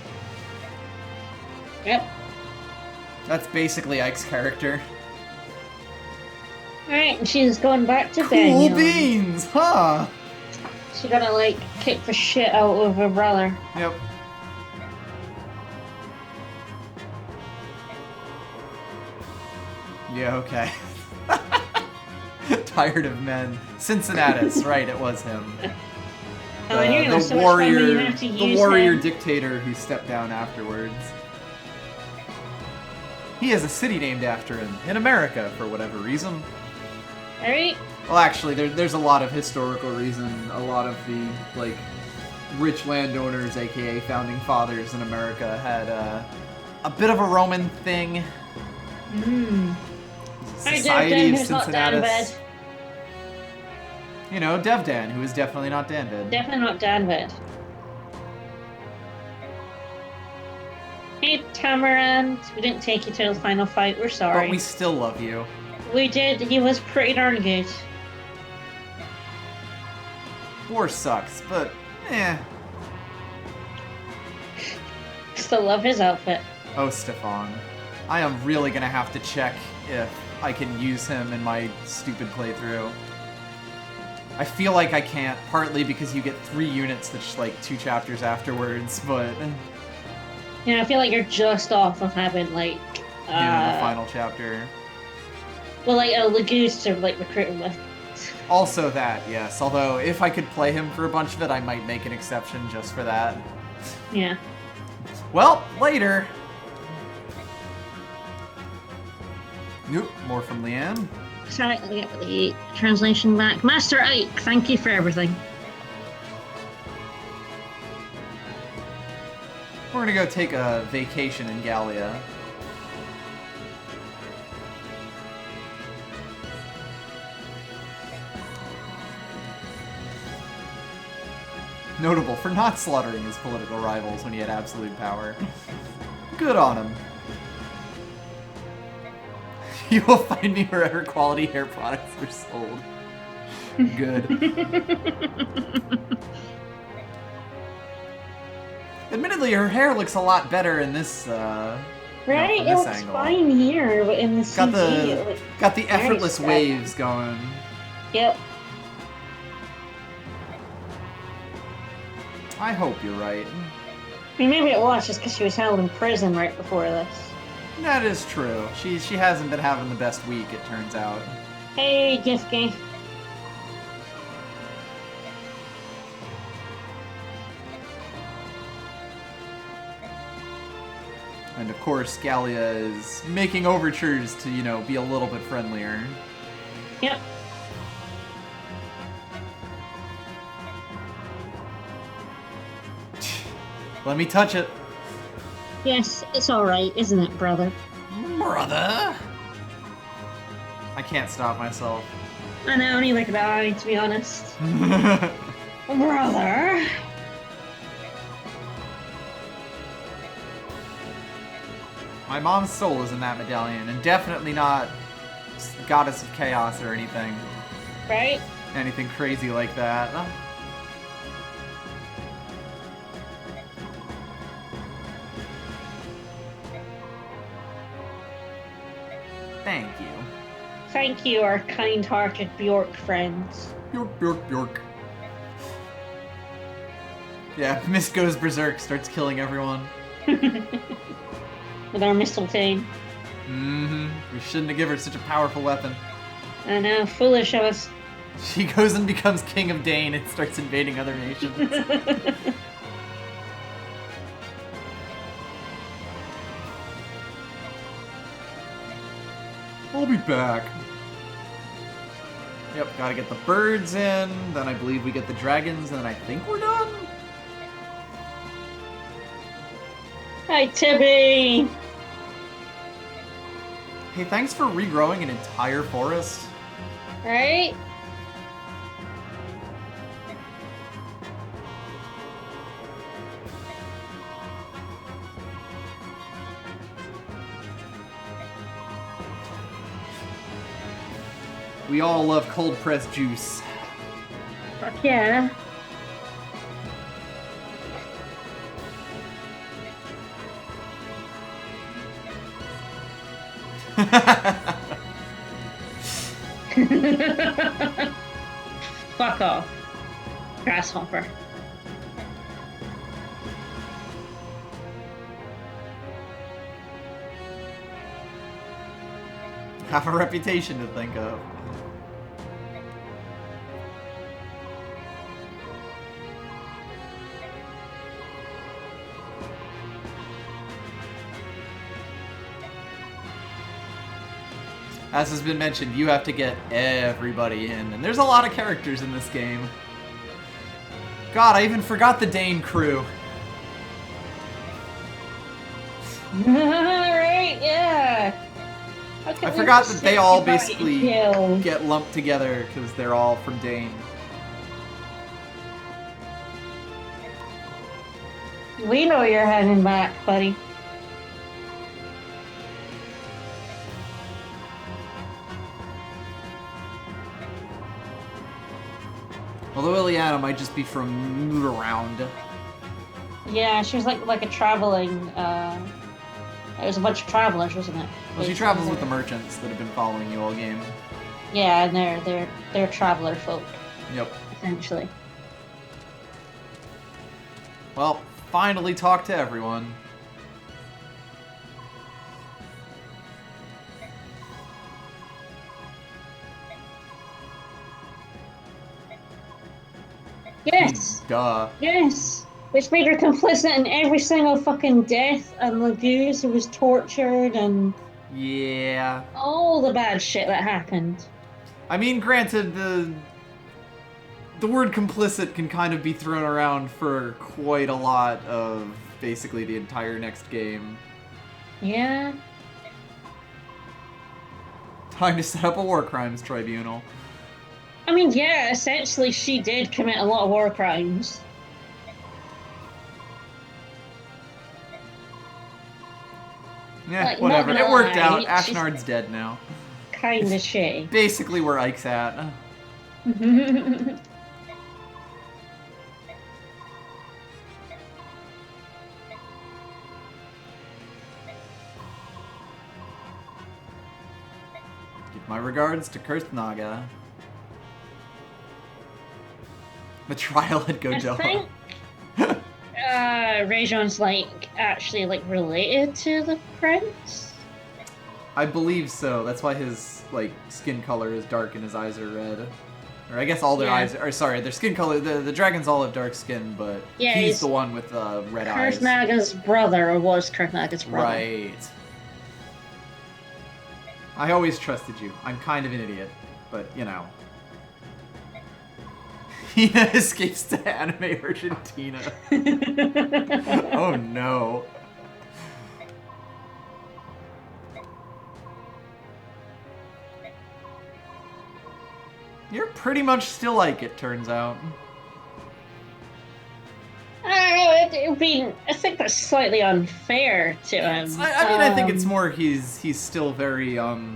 Yep. That's basically Ike's character. Alright, and she's going back to bed. Cool beans, huh? She's gonna, like, kick the shit out of her brother. Yep. Yeah, okay. Tired of men. Cincinnatus, right, it was him. Oh, and you're gonna have so much fun when you have to use the warrior him. dictator who stepped down afterwards. He has a city named after him in America for whatever reason. Alright. Well, actually, there's a lot of historical reason. A lot of the like rich landowners, aka founding fathers in America, had a bit of a Roman thing. Society of Cincinnatus. You know, Devdan, who is definitely not Danvid. Definitely not Danvid. Hey, Tamarand. We didn't take you to the final fight. We're sorry. But we still love you. We did. He was pretty darn good. War sucks, but eh. Still love his outfit. Oh, Stefan. I am really gonna have to check if I can use him in my stupid playthrough. I feel like I can't, partly because you get 3 units that's like 2 chapters afterwards, but... Yeah, I feel like you're just off of having, like... the final chapter. Well, like, a Lagoose to, like, recruit him with. Also that, yes. Although, if I could play him for a bunch of it, I might make an exception just for that. Yeah. Well, later! Nope, more from Leanne. Sorry, I'll get the translation back. Master Ike, thank you for everything. We're gonna go take a vacation in Gallia. Notable for not slaughtering his political rivals when he had absolute power. Good on him. You will find me wherever quality hair products are sold. Good. Admittedly, her hair looks a lot better in this, right? It looks angle. fine here, but in the CG, Got the effortless waves going. Yep. I hope you're right. I mean, maybe it was just because she was held in prison right before this. That is true. She hasn't been having the best week, it turns out. Hey, Gifty. And of course, Gallia is making overtures to, you know, be a little bit friendlier. Yep. Let me touch it. Yes, it's alright, isn't it, brother? Brother? I can't stop myself. I know, neither could I, to be honest. Brother? My mom's soul is in that medallion, and definitely not Goddess of Chaos or anything. Right? Anything crazy like that. Thank you. Thank you, our kind-hearted Bjork friends. Bjork, Bjork, Bjork. Yeah, Mist goes berserk, starts killing everyone. With our mistletoe. Mm-hmm. We shouldn't have given her such a powerful weapon. I know, foolish of us. She goes and becomes King of Dane and starts invading other nations. I'll be back. Yep, gotta get the birds in, then I believe we get the dragons, and then I think we're done? Hi, Tibby! Hey, thanks for regrowing an entire forest. Right? We all love cold pressed juice. Fuck yeah. Fuck off. Grasshopper. Have a reputation to think of. As has been mentioned, you have to get everybody in, and there's a lot of characters in this game. God, I even forgot the Dane crew. Right, yeah. I forgot that they all basically get lumped together because they're all from Dane. We know you're heading back, buddy. Although Ileana might just be from around. Yeah, she was like a traveling. It was a bunch of travelers, wasn't it? Well, she travels with the merchants that have been following you all game. Yeah, and they're traveler folk. Yep. Essentially. Well, finally talk to everyone. Yes. Duh. Yes. Which made her complicit in every single fucking death and Lagoose who was tortured and Yeah. all the bad shit that happened. I mean, granted, the word complicit can kind of be thrown around for quite a lot of basically the entire next game. Yeah. Time to set up a war crimes tribunal. I mean, yeah, essentially she did commit a lot of war crimes. Yeah, Like, whatever. not It gonna worked out. lie, Ashnard's dead now. Kinda shitty. Basically where Ike's at. Give my regards to Kurthnaga. The trial at Gojoa. I think Rajon's like actually like related to the prince. I believe so. That's why his like skin color is dark and his eyes are red. Or I guess all their eyes are sorry, their skin color. The dragons all have dark skin, but yeah, he's the one with red eyes. Kurthnaga's brother, or was Kurthnaga's brother. Right. I always trusted you. I'm kind of an idiot, but you know. He escapes to anime Argentina. Oh no. You're pretty much still like it, turns out. I think that's slightly unfair to him. I mean, I think it's more he's still very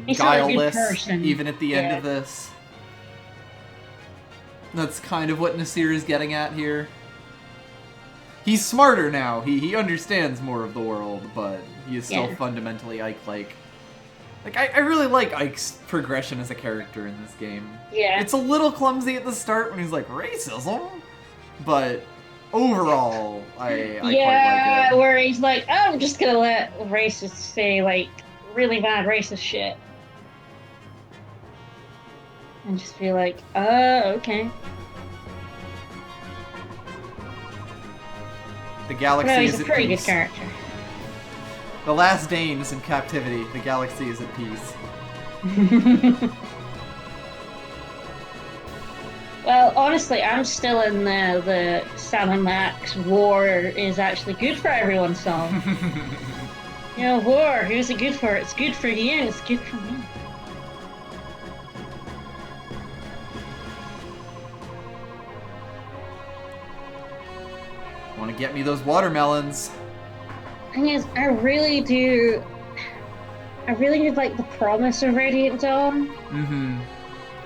he's guileless, not a good person. even at the end of this. That's kind of what Nasir is getting at here. He's smarter now. He understands more of the world, but he is still fundamentally Ike-like. Like, I really like Ike's progression as a character in this game. Yeah. It's a little clumsy at the start when he's like, racism? But overall, I quite like it. Where he's like, oh, I'm just gonna let racists say, like, really bad racist shit. And just be like, okay. The galaxy No, is he's a at pretty peace. good character. The last Dane is in captivity. The galaxy is at peace. Well, honestly, I'm still in the Sam and Max war is actually good for everyone song. You know, war, who's it good for? It's good for you, and it's good for me. Want to get me those watermelons? Thing is, I really do like the promise of Radiant Dawn. Mm-hmm.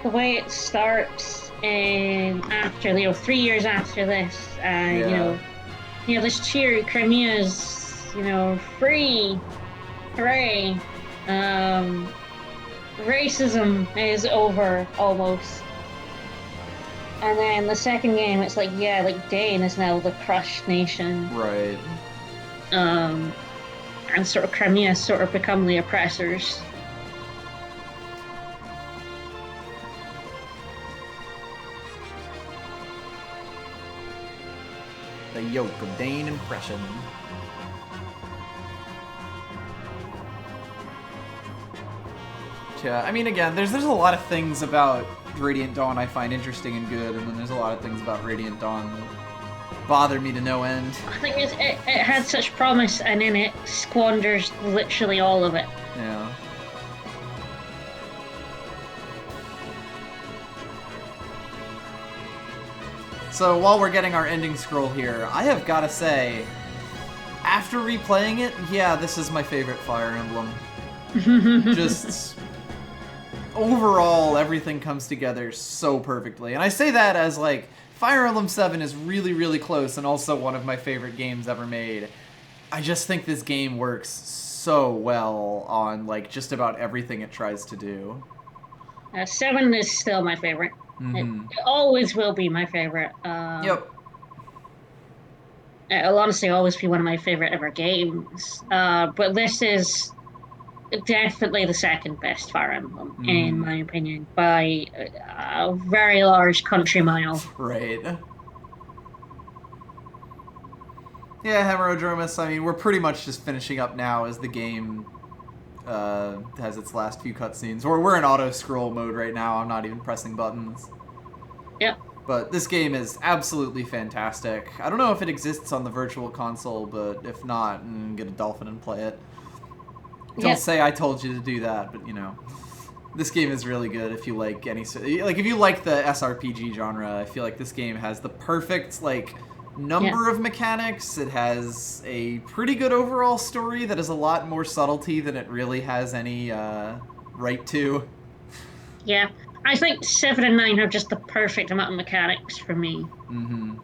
the way it starts, after 3 years after this, Yeah. this cheer, Crimea's, free, hooray. Um, Racism is over almost. And then the second game, it's like, yeah, like Dane is now the crushed nation. Right. Um, and sort of Crimea sort of become the oppressors. The yoke of Dane impression. Yeah, I mean, again, there's a lot of things about Radiant Dawn I find interesting and good, and then there's a lot of things about Radiant Dawn that bother me to no end. I think it had such promise, and then it squanders literally all of it. Yeah. So while we're getting our ending scroll here, I have got to say, after replaying it, yeah, this is my favorite Fire Emblem. Just overall, everything comes together so perfectly. And I say that as, like, Fire Emblem 7 is really, really close and also one of my favorite games ever made. I just think this game works so well on, like, just about everything it tries to do. 7 is still my favorite. It always will be my favorite. Yep. It'll honestly always be one of my favorite ever games. But this is definitely the second best Fire Emblem, in my opinion, by a very large country mile. Right. Yeah, Heterodromus, I mean, we're pretty much just finishing up now as the game has its last few cutscenes. We're in auto-scroll mode right now. I'm not even pressing buttons. Yep. But this game is absolutely fantastic. I don't know if it exists on the Virtual Console, but if not, get a Dolphin and play it. Don't say I told you to do that, but, you know. This game is really good if you like if you like the SRPG genre. I feel like this game has the perfect, like, number of mechanics. It has a pretty good overall story that is a lot more subtlety than it really has any right to. Yeah. I think 7 and 9 have just the perfect amount of mechanics for me. Mm-hmm.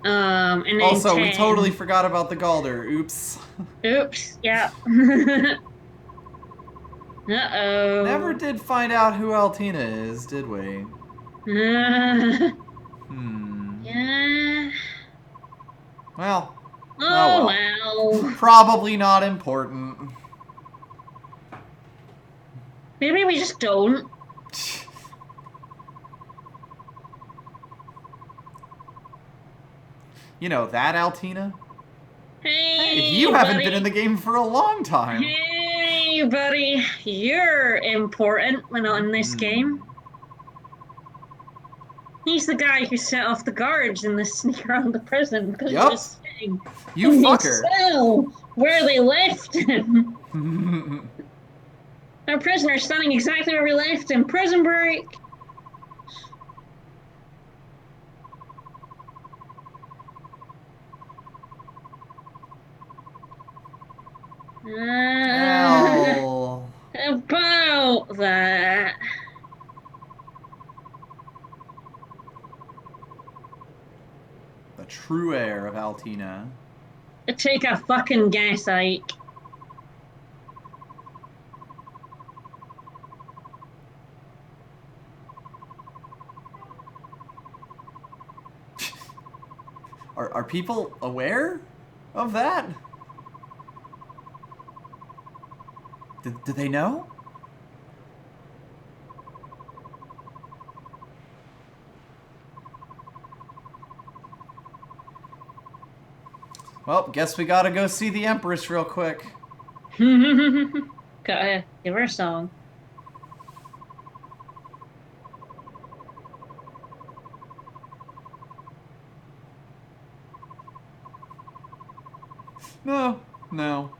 And then also, 10... we totally forgot about the Galder. Oops. Oops. Yeah. Uh-oh. Never did find out who Altina is, did we? Yeah. Well. Oh, well. Probably not important. Maybe we just don't. You know that, Altina? Hey, you haven't buddy. been in the game for a long time. Hey, buddy. You're important when on this game. He's the guy who set off the guards in the sneak around the prison because he was sitting in his cell where they left him. Our prisoner standing exactly where we left him. Prison break. About that. The true heir of Altina. Take a fucking guess, Ike. Are people aware of that? Do they know? Well, guess we gotta go see the Empress real quick. Gotta give her a song. No.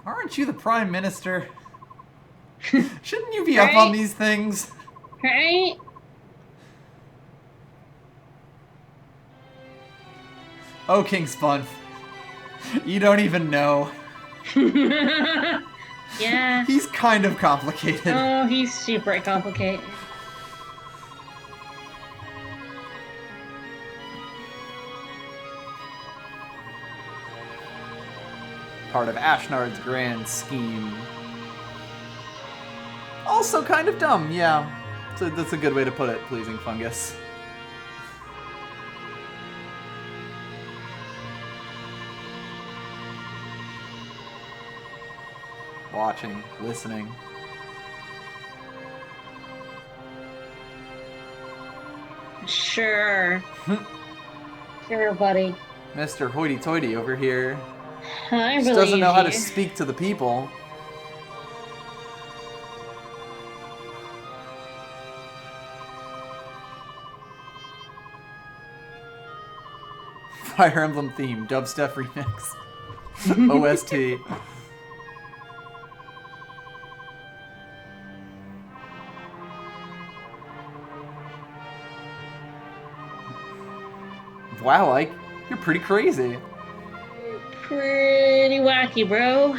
Aren't you the Prime Minister? Shouldn't you be up on these things? Right? Oh, King Spunf. You don't even know. Yeah. He's kind of complicated. Oh, he's super complicated. Part of Ashnard's grand scheme. Also kind of dumb, yeah. So that's a good way to put it, pleasing fungus. Watching, listening. Sure. Sure, buddy. Mr. Hoity-toity over here. I Just believe doesn't know how to you. speak to the people. Fire Emblem theme, dubstep remix. OST. Wow, Ike, you're pretty crazy. Pretty wacky, bro.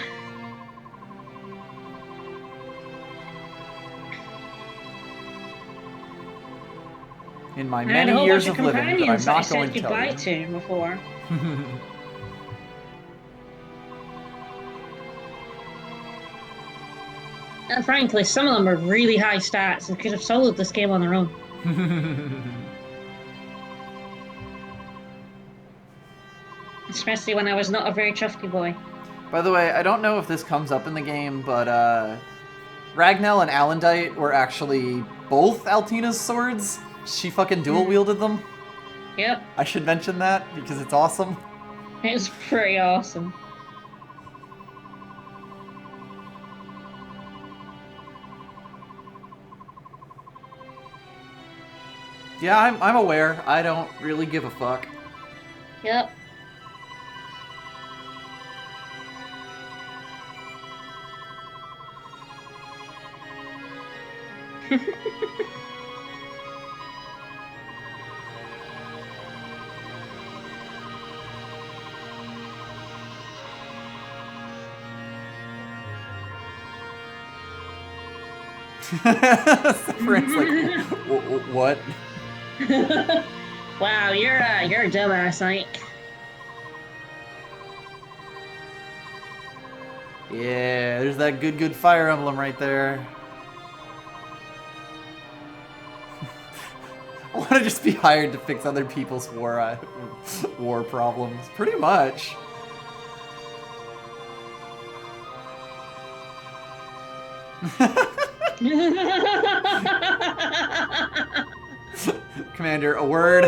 In my I had a many whole years bunch of living, that I'm companions that I not going said to tell goodbye you. to before. And frankly, some of them are really high stats and could have soloed this game on their own. Especially when I was not a very chufty boy. By the way, I don't know if this comes up in the game, but Ragnell and Alendite were actually both Altina's swords. She fucking dual wielded them. Yep, I should mention that because it's awesome. it's pretty awesome. Yeah, I'm aware. I don't really give a fuck. Yep. Friend's like, what? Wow, you're a dumbass, Ike. Yeah, there's that good Fire Emblem right there. I want to just be hired to fix other people's war problems. Pretty much. Commander, a word.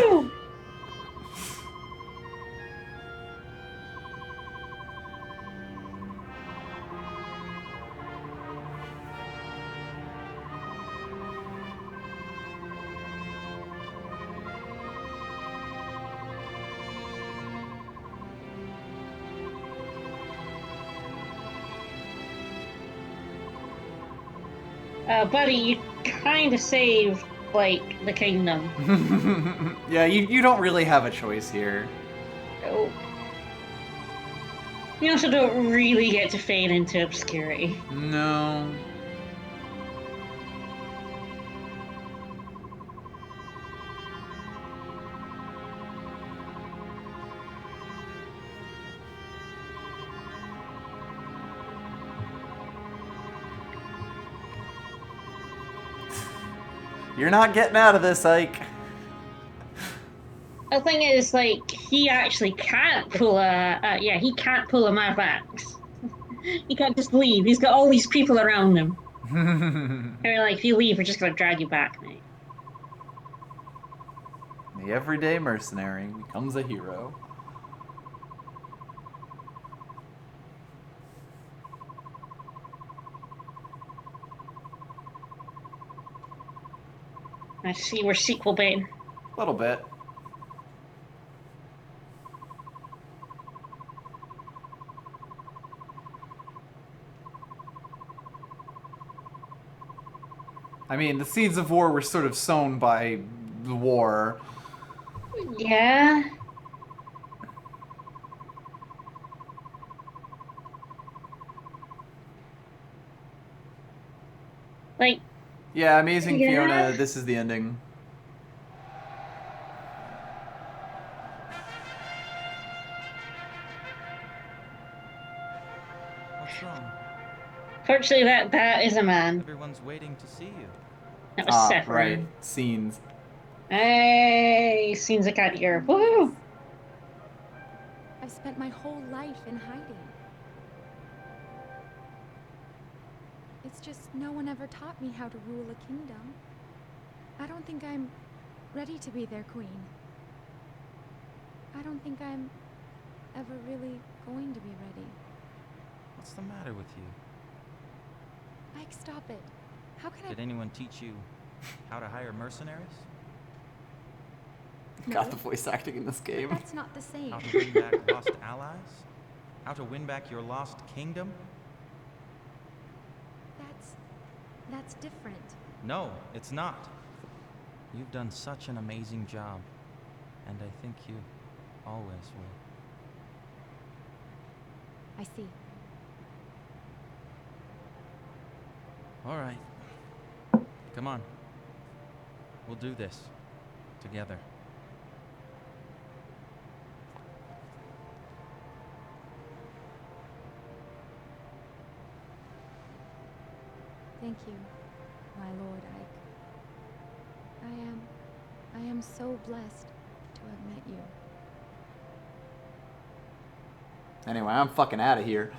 Buddy, you kind of saved, like, the kingdom. Yeah, you don't really have a choice here. Nope. You also don't really get to fade into obscurity. No. You're not getting out of this, Ike. The thing is, like, he actually can't pull he can't pull a Mavax. He can't just leave. He's got all these people around him. They're like, if you leave, we're just gonna drag you back, mate. The everyday mercenary becomes a hero. I see we're sequel baiting. A little bit. I mean, the seeds of war were sort of sown by the war. Yeah. Like, Yeah, Amazing yeah. Fiona, this is the ending. What's wrong? Fortunately, that is a man. Everyone's waiting to see you. That was Ah, right. Saffron. Scenes. Hey, seems like out here. Woohoo! I've spent my whole life in hiding. It's just no one ever taught me how to rule a kingdom. I don't think I'm ready to be their queen. I don't think I'm ever really going to be ready. What's the matter with you? Ike, stop it. How can Did anyone teach you how to hire mercenaries? Got the voice acting in this game. That's not the same. How to win back lost allies? How to win back your lost kingdom? That's different. No, it's not. You've done such an amazing job, and I think you always will. I see. All right. Come on. We'll do this together. Thank you, my lord Ike. I am so blessed to have met you. Anyway, I'm fucking out of here.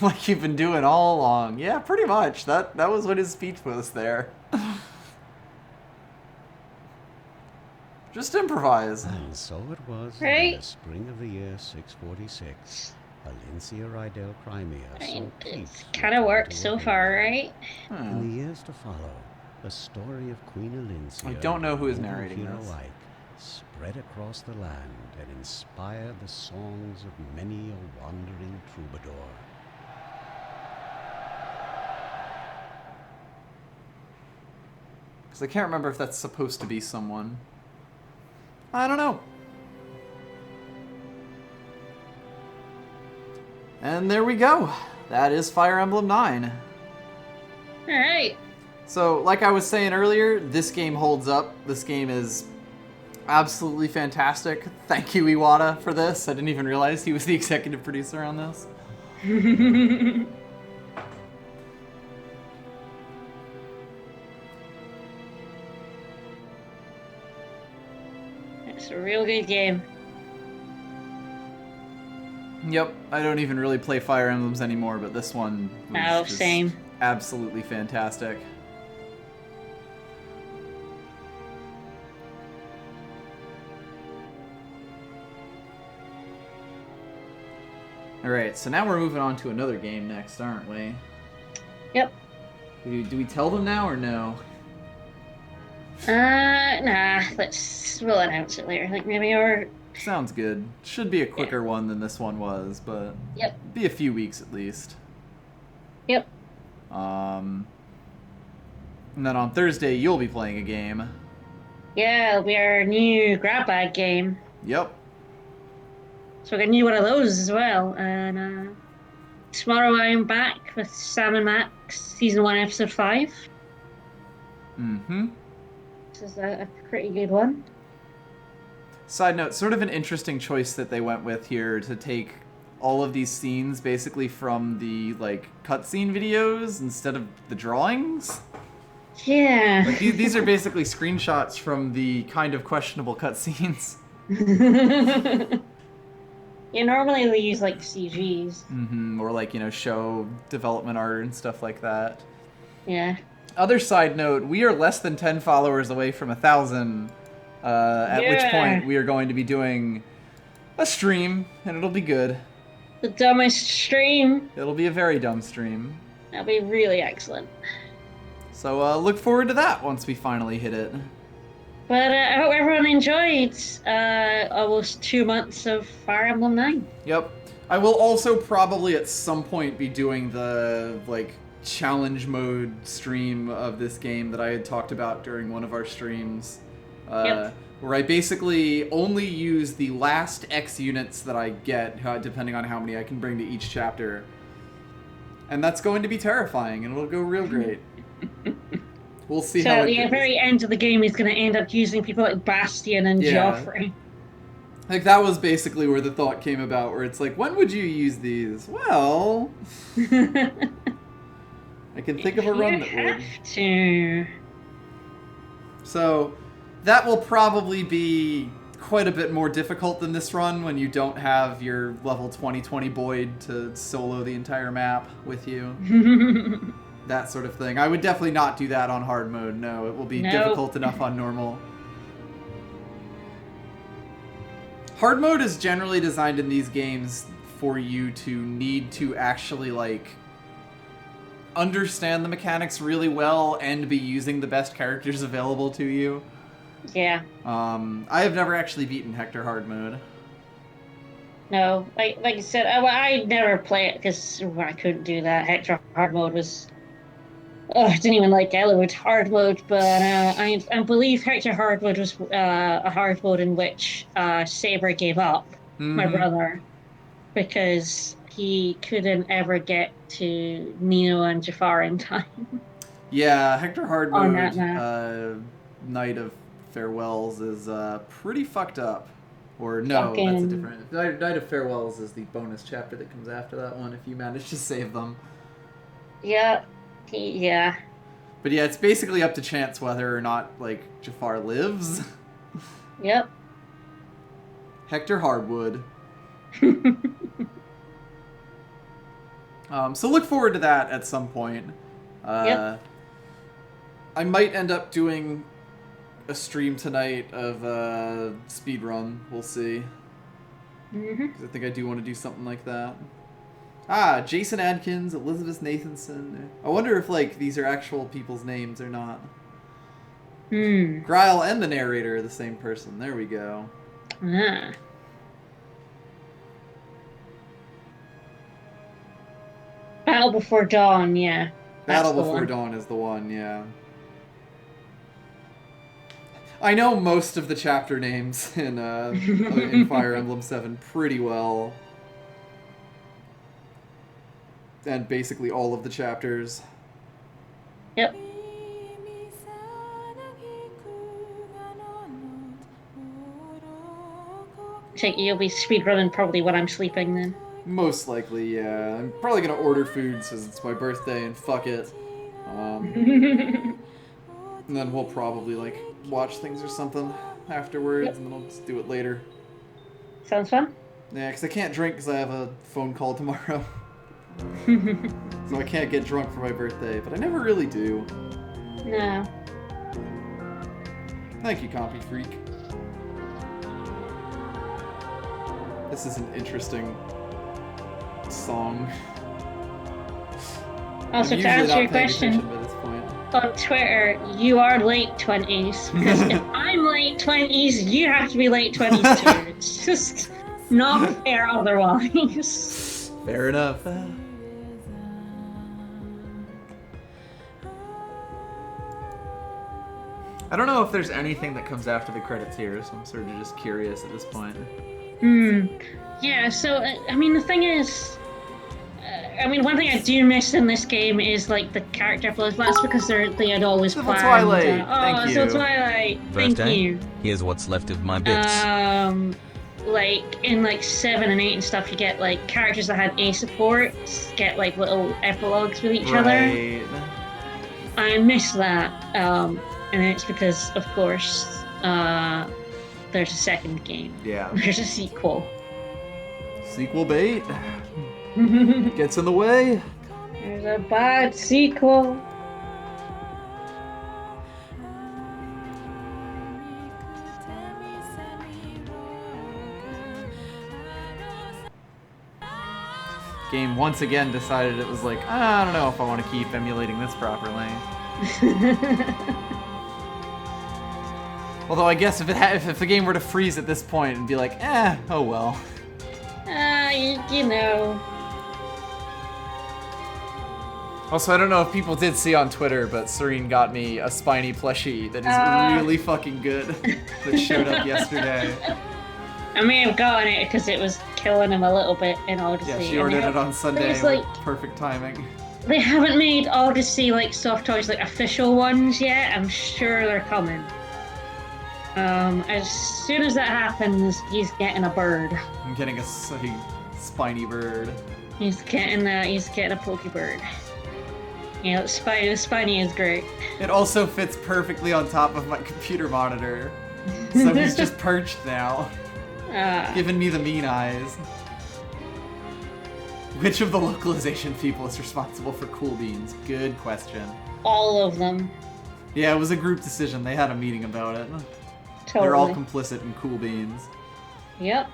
Like you've been doing all along. Yeah, pretty much. That was what his speech was there. Just improvise. And so it was that Right. in the spring of the year 646, Valencia Rydell, Crimea, saw peace It's kind of return worked to so her far, home. right? In the years to follow, the story of Queen Alencia, I don't know who is and narrating hero this. Ike, spread across the land and inspired the songs of many a wandering troubadour. Because I can't remember if that's supposed to be someone. I don't know. And there we go. That is Fire Emblem 9. Alright. So, like I was saying earlier, this game holds up. This game is absolutely fantastic. Thank you, Iwata, for this. I didn't even realize he was the executive producer on this. It's a real good game. Yep, I don't even really play Fire Emblems anymore, but this one was Oh, just same. absolutely fantastic. Alright, so now we're moving on to another game next, aren't we? Yep. Do we tell them now or no? Nah, we'll announce it later. Like maybe or Sounds good. Should be a quicker one than this one was, but Yep. be a few weeks at least. Yep. And then on Thursday you'll be playing a game. Yeah, it'll be our new grab bag game. Yep. So we got a new one of those as well. And tomorrow I'm back with Sam and Max, season 1, episode 5. Mm-hmm. This is a pretty good one. Side note, sort of an interesting choice that they went with here to take all of these scenes basically from the like cutscene videos instead of the drawings. Yeah. Like these are basically screenshots from the kind of questionable cutscenes. Yeah, normally they use like CGs. Mm-hmm. Or like, you know, show development art and stuff like that. Yeah. Other side note, we are less than 10 followers away from 1,000. At which Yeah. point we are going to be doing a stream, and it'll be good. The dumbest stream. It'll be a very dumb stream. That'll be really excellent. So look forward to that once we finally hit it. But I hope everyone enjoyed almost 2 months of Fire Emblem 9. Yep. I will also probably at some point be doing the like challenge mode stream of this game that I had talked about during one of our streams. Yep. where I basically only use the last X units that I get, depending on how many I can bring to each chapter. And that's going to be terrifying, and it'll go real great. We'll see how it So, goes. the very end of the game, he's going to end up using people like Bastion and Joffrey. Like, that was basically where the thought came about, where it's like, when would you use these? Well... I can think of a run that would. You have to. So, that will probably be quite a bit more difficult than this run when you don't have your level 20 Boyd to solo the entire map with you. That sort of thing. I would definitely not do that on hard mode. No, it will be difficult enough on normal. Hard mode is generally designed in these games for you to need to actually, like, understand the mechanics really well and be using the best characters available to you. Yeah. I have never actually beaten Hector hard mode. No, like I said, I never play it because I couldn't do that. Hector hard mode was... I didn't even like Eliwood hard mode, but I believe Hector hard mode was a hard mode in which Saber gave up, my brother, because he couldn't ever get to Nino and Jafar in time. Yeah, Hector hard mode, On that map. Night of Farewells is pretty fucked up. Or no, that's a different... Night of Farewells is the bonus chapter that comes after that one if you manage to save them. Yeah. Yeah. But yeah, it's basically up to chance whether or not, like, Jafar lives. Yep. Hector Hardwood. So look forward to that at some point. Yep. I might end up doing a stream tonight of speedrun. We'll see. Because I think I do want to do something like that. Ah, Jason Adkins, Elizabeth Nathanson. I wonder if, like, these are actual people's names or not. Gryle and the narrator are the same person. There we go. Ah. Battle Before Dawn, yeah. Battle Before Dawn is the one, yeah. I know most of the chapter names in Fire Emblem 7 pretty well. And basically all of the chapters. Yep. Take you'll be speedrunning probably when I'm sleeping then. Most likely, yeah. I'm probably gonna order food since it's my birthday and fuck it. And then we'll probably, like, watch things or something afterwards, and then I'll just do it later. Sounds fun. Yeah, because I can't drink because I have a phone call tomorrow. So I can't get drunk for my birthday, but I never really do. No. Thank you, Compy Freak. This is an interesting song. Also, to answer your question, on Twitter, you are late 20s. Because if I'm late 20s, you have to be late 20s too. It's just not fair otherwise. Fair enough. I don't know if there's anything that comes after the credits here, so I'm sort of just curious at this point. Yeah, so, I mean, the thing is... one thing I do miss in this game is, like, the character flows. That's because they had always Civil planned... Twilight, thank you. Civil Twilight, thank you. Here's what's left of my bits. Like, in, like, 7 and 8 and stuff, you get, like, characters that had A supports, get, like, little epilogues with each other. I miss that, and it's because, of course, there's a second game. Yeah. There's a sequel. Sequel bait. Gets in the way. There's a bad sequel. Game once again decided it was like, I don't know if I want to keep emulating this properly. Although I guess if the game were to freeze at this point and be like, oh well. You know. Also, I don't know if people did see on Twitter, but Serene got me a spiny plushie that is really fucking good that showed up yesterday. I may have gotten it because it was killing him a little bit in Odyssey. Yeah, she ordered it on Sunday with like, perfect timing. They haven't made Odyssey like soft toys like official ones yet. I'm sure they're coming. As soon as that happens, he's getting a bird. I'm getting a spiny bird. He's getting a pokebird. Yeah, the spiny is great. It also fits perfectly on top of my computer monitor. So he's just perched now. Giving me the mean eyes. Which of the localization people is responsible for Cool Beans? Good question. All of them. Yeah, it was a group decision. They had a meeting about it. Totally. They're all complicit in Cool Beans. Yep.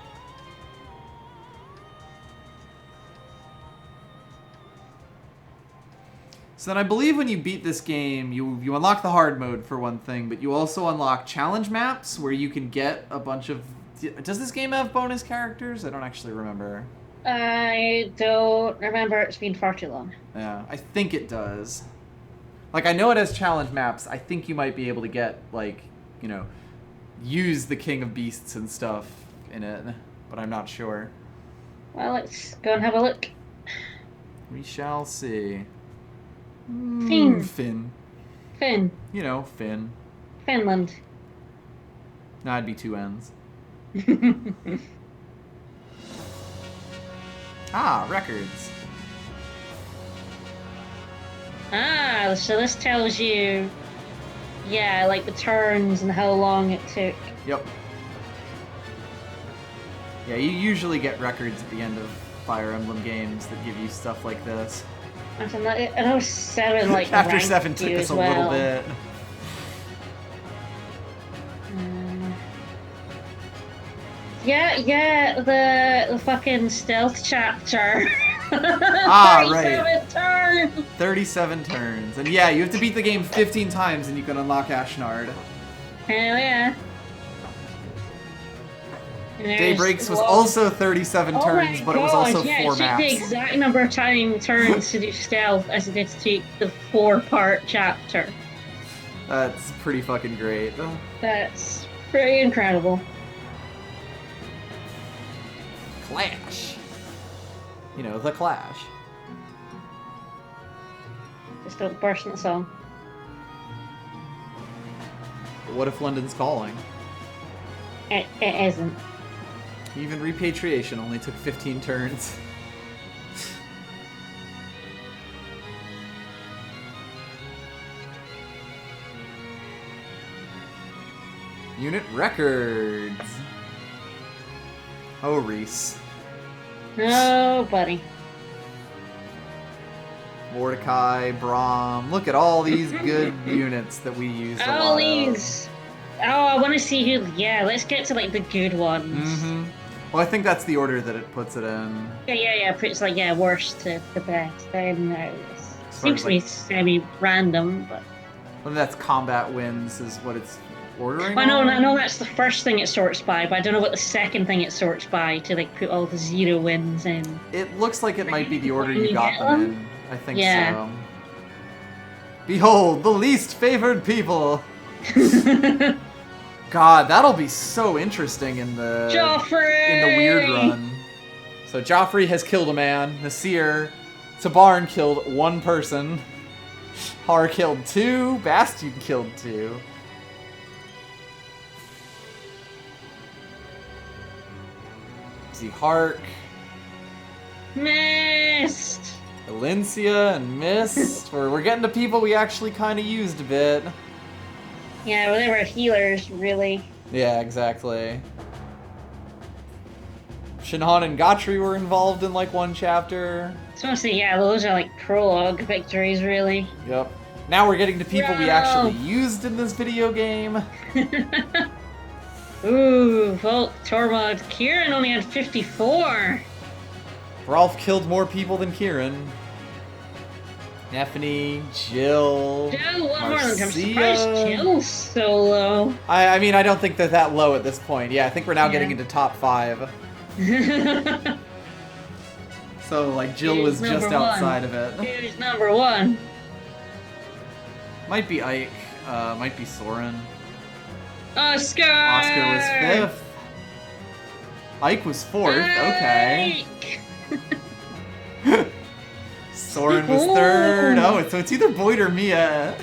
So then I believe when you beat this game, you unlock the hard mode for one thing, but you also unlock challenge maps where you can get a bunch of... Does this game have bonus characters? I don't actually remember. I don't remember. It's been far too long. Yeah, I think it does. Like, I know it has challenge maps. I think you might be able to get, like, you know, use the King of Beasts and stuff in it, but I'm not sure. Well, let's go and have a look. We shall see. Finn. You know, Finn. Finland. No, it'd be two N's. Records. So this tells you, yeah, like the turns and how long it took. Yep. Yeah, you usually get records at the end of Fire Emblem games that give you stuff like this. I know 7 like Chapter 7 took us a little bit. Yeah, the fucking stealth chapter. Right. 37 turns. 37 turns. And yeah, you have to beat the game 15 times and you can unlock Ashnard. Hell yeah. Daybreaks was also 37 turns, but it was also 4 it took maps. the exact number of turns to do stealth as it did to take the 4-part chapter. That's pretty fucking great. That's pretty incredible. Clash. You know, the Clash. Just don't burst in the song. But what if London's calling? It isn't. Even repatriation only took 15 turns. Unit records. Oh, Reese. No, buddy. Mordecai, Braum. Look at all these good units that we used a All lot these. Oh, I want to see who. Yeah, let's get to like the good ones. Mm-hmm. Well, I think that's the order that it puts it in. Yeah. It's like worst to the best. Seems to be like- semi-random, but. Well, that's combat wins is what it's ordering. I know on. that's the first thing it sorts by, but I don't know what the second thing it sorts by to like put all the 0 wins in. It looks like it might be the order When you you got get them them? in. I think Yeah. so. Behold, the least favored people. God, that'll be so interesting in the Joffrey! in the weird run. So Joffrey has killed a man. Nasir, Tabarn killed 1 person. Har killed 2. Bastion killed 2. See, Hark, Missed! Valencia, and Mist. We're getting to people we actually kind of used a bit. Yeah, well, they were healers, really. Yeah, exactly. Shinhan and Gotri were involved in like 1 chapter. So honestly, yeah, those are like prologue victories, really. Yep. Now we're getting to people we No. actually used in this video game. Ooh, Volt, Tormod, Kieran only had 54. Rolf killed more people than Kieran. Neffany, Jill, Jill, what more than I'm Marcia. surprised Jill's so low. I mean, I don't think they're that low at this point. Yeah, I think we're now Yeah. getting into top 5. So, like, Jill was Who's just number one? outside of it. Who's number one? Might be Ike, might be Soren. Oscar! Oscar was 5th. Ike was 4th, okay. Ike! Soren was 3rd. Oh, so it's either Boyd or Mia.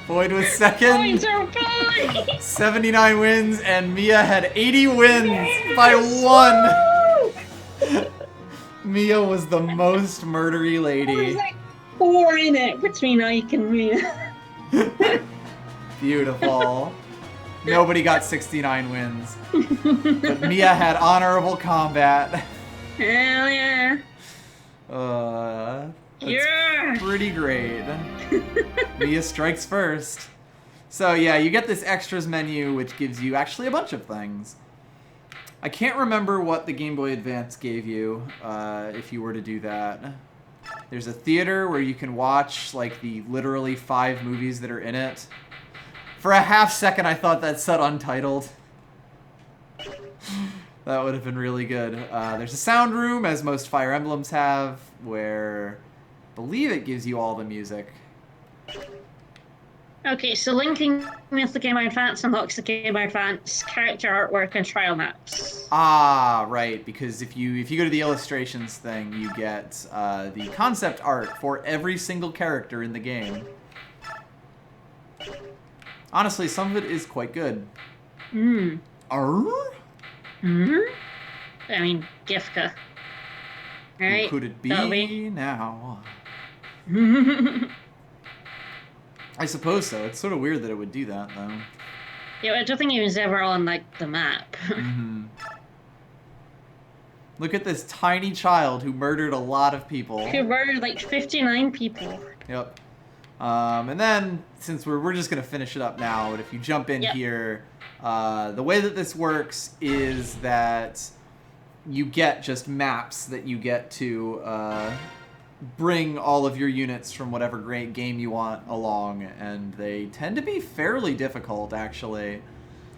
Boyd was 2nd. Points are fine! 79 wins, and Mia had 80 wins by 1. Mia was the most murdery There's lady. like 4 in it between Ike and Mia. Beautiful. Nobody got 69 wins. But Mia had honorable combat. Hell yeah. That's Yeah. pretty great. Mia strikes first. So yeah, you get this extras menu, which gives you actually a bunch of things. I can't remember what the Game Boy Advance gave you if you were to do that. There's a theater where you can watch like the literally 5 movies that are in it. For a half second, I thought that said untitled. That would have been really good. There's a sound room, as most Fire Emblems have, where I believe it gives you all the music. Okay, so linking with the Game Boy Advance unlocks the Game Boy Advance character artwork and trial maps. Ah, right, because if you go to the illustrations thing, you get the concept art for every single character in the game. Honestly, some of it is quite good. Arr? I mean, Gifka. Right? Who could it That'll be now? I suppose so. It's sort of weird that it would do that, though. Yeah, I don't think he was ever on, like, the map. Look at this tiny child who murdered a lot of people. Who murdered, like, 59 people. Yep. And then, since we're just going to finish it up now, but if you jump in here, the way that this works is that you get just maps that you get to bring all of your units from whatever great game you want along, and they tend to be fairly difficult, actually.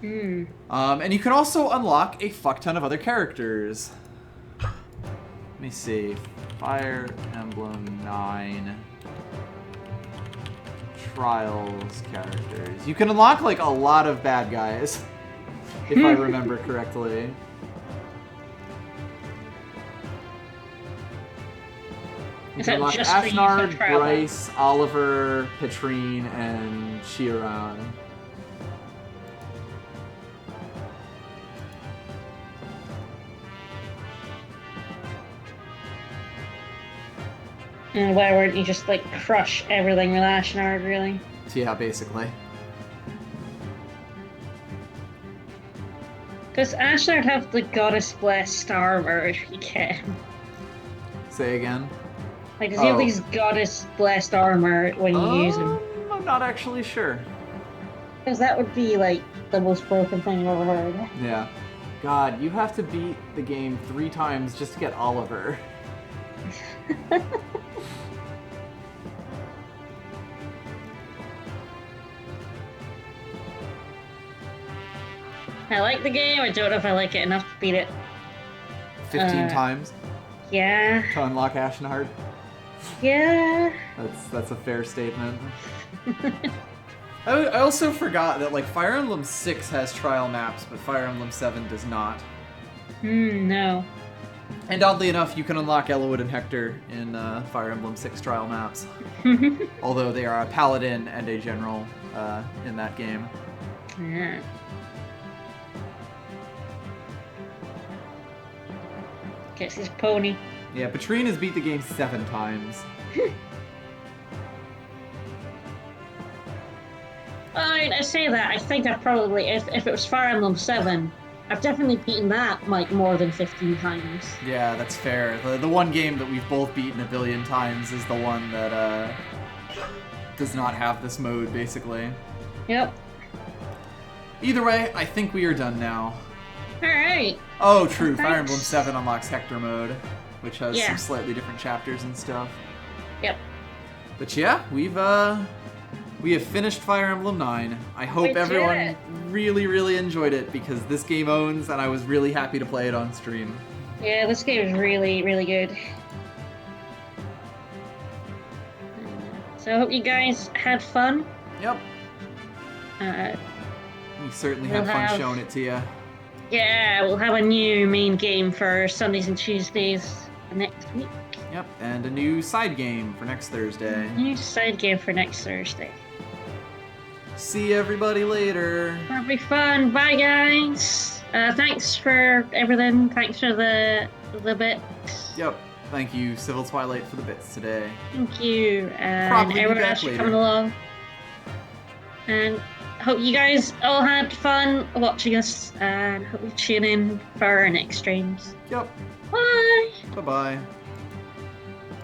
And you can also unlock a fuck ton of other characters. Let me see. Fire Emblem 9 Trials characters. You can unlock like a lot of bad guys, if I remember correctly. You Is can that unlock just for you for Ashnard, trial? Bryce, Oliver, Petrine, and Chiron. And why wouldn't you just, like, crush everything with Ashnard, really? Yeah, basically. Does Ashnard have the Goddess Blessed armor if you get him? Say again? Like, does he have these Goddess Blessed armor when you use him? I'm not actually sure. Because that would be, like, the most broken thing I've ever heard. Yeah. God, you have to beat the game 3 times just to get Oliver. I like the game, I don't know if I like it enough to beat it. 15 times Yeah. to unlock Ashnard. Yeah. That's a fair statement. I also forgot that like Fire Emblem 6 has trial maps, but Fire Emblem 7 does not. No. And oddly enough, you can unlock Elowood and Hector in Fire Emblem 6 trial maps. Although they are a paladin and a general in that game. Yeah. Gets his pony. Yeah, Petrine has beat the game 7 times. I mean, I say that, I think I've probably, if it was Fire Emblem 7, I've definitely beaten that, like, more than 15 times. Yeah, that's fair. The one game that we've both beaten a billion times is the one that does not have this mode, basically. Yep. Either way, I think we are done now. Alright. Oh, true. Thanks. Fire Emblem 7 unlocks Hector mode, which has Yeah. some slightly different chapters and stuff. Yep. But yeah, we have finished Fire Emblem 9. I hope We did everyone it. really, really enjoyed it because this game owns, and I was really happy to play it on stream. Yeah, this game is really, really good. So I hope you guys had fun. Yep. Uh, We certainly We'll had fun have- showing it to you. yeah, we'll have a new main game for Sundays and Tuesdays next week. Yep, and a new side game for next Thursday. New side game for next Thursday. See everybody later. That'll be fun. Bye, guys. Thanks for everything. Thanks for the bits. Yep. Thank you, Civil Twilight, for the bits today. Thank you, and Probably be everyone back else for later. coming along. And hope you guys all had fun watching us, and hope you tune in for our next streams. Yep. Bye. Bye-bye.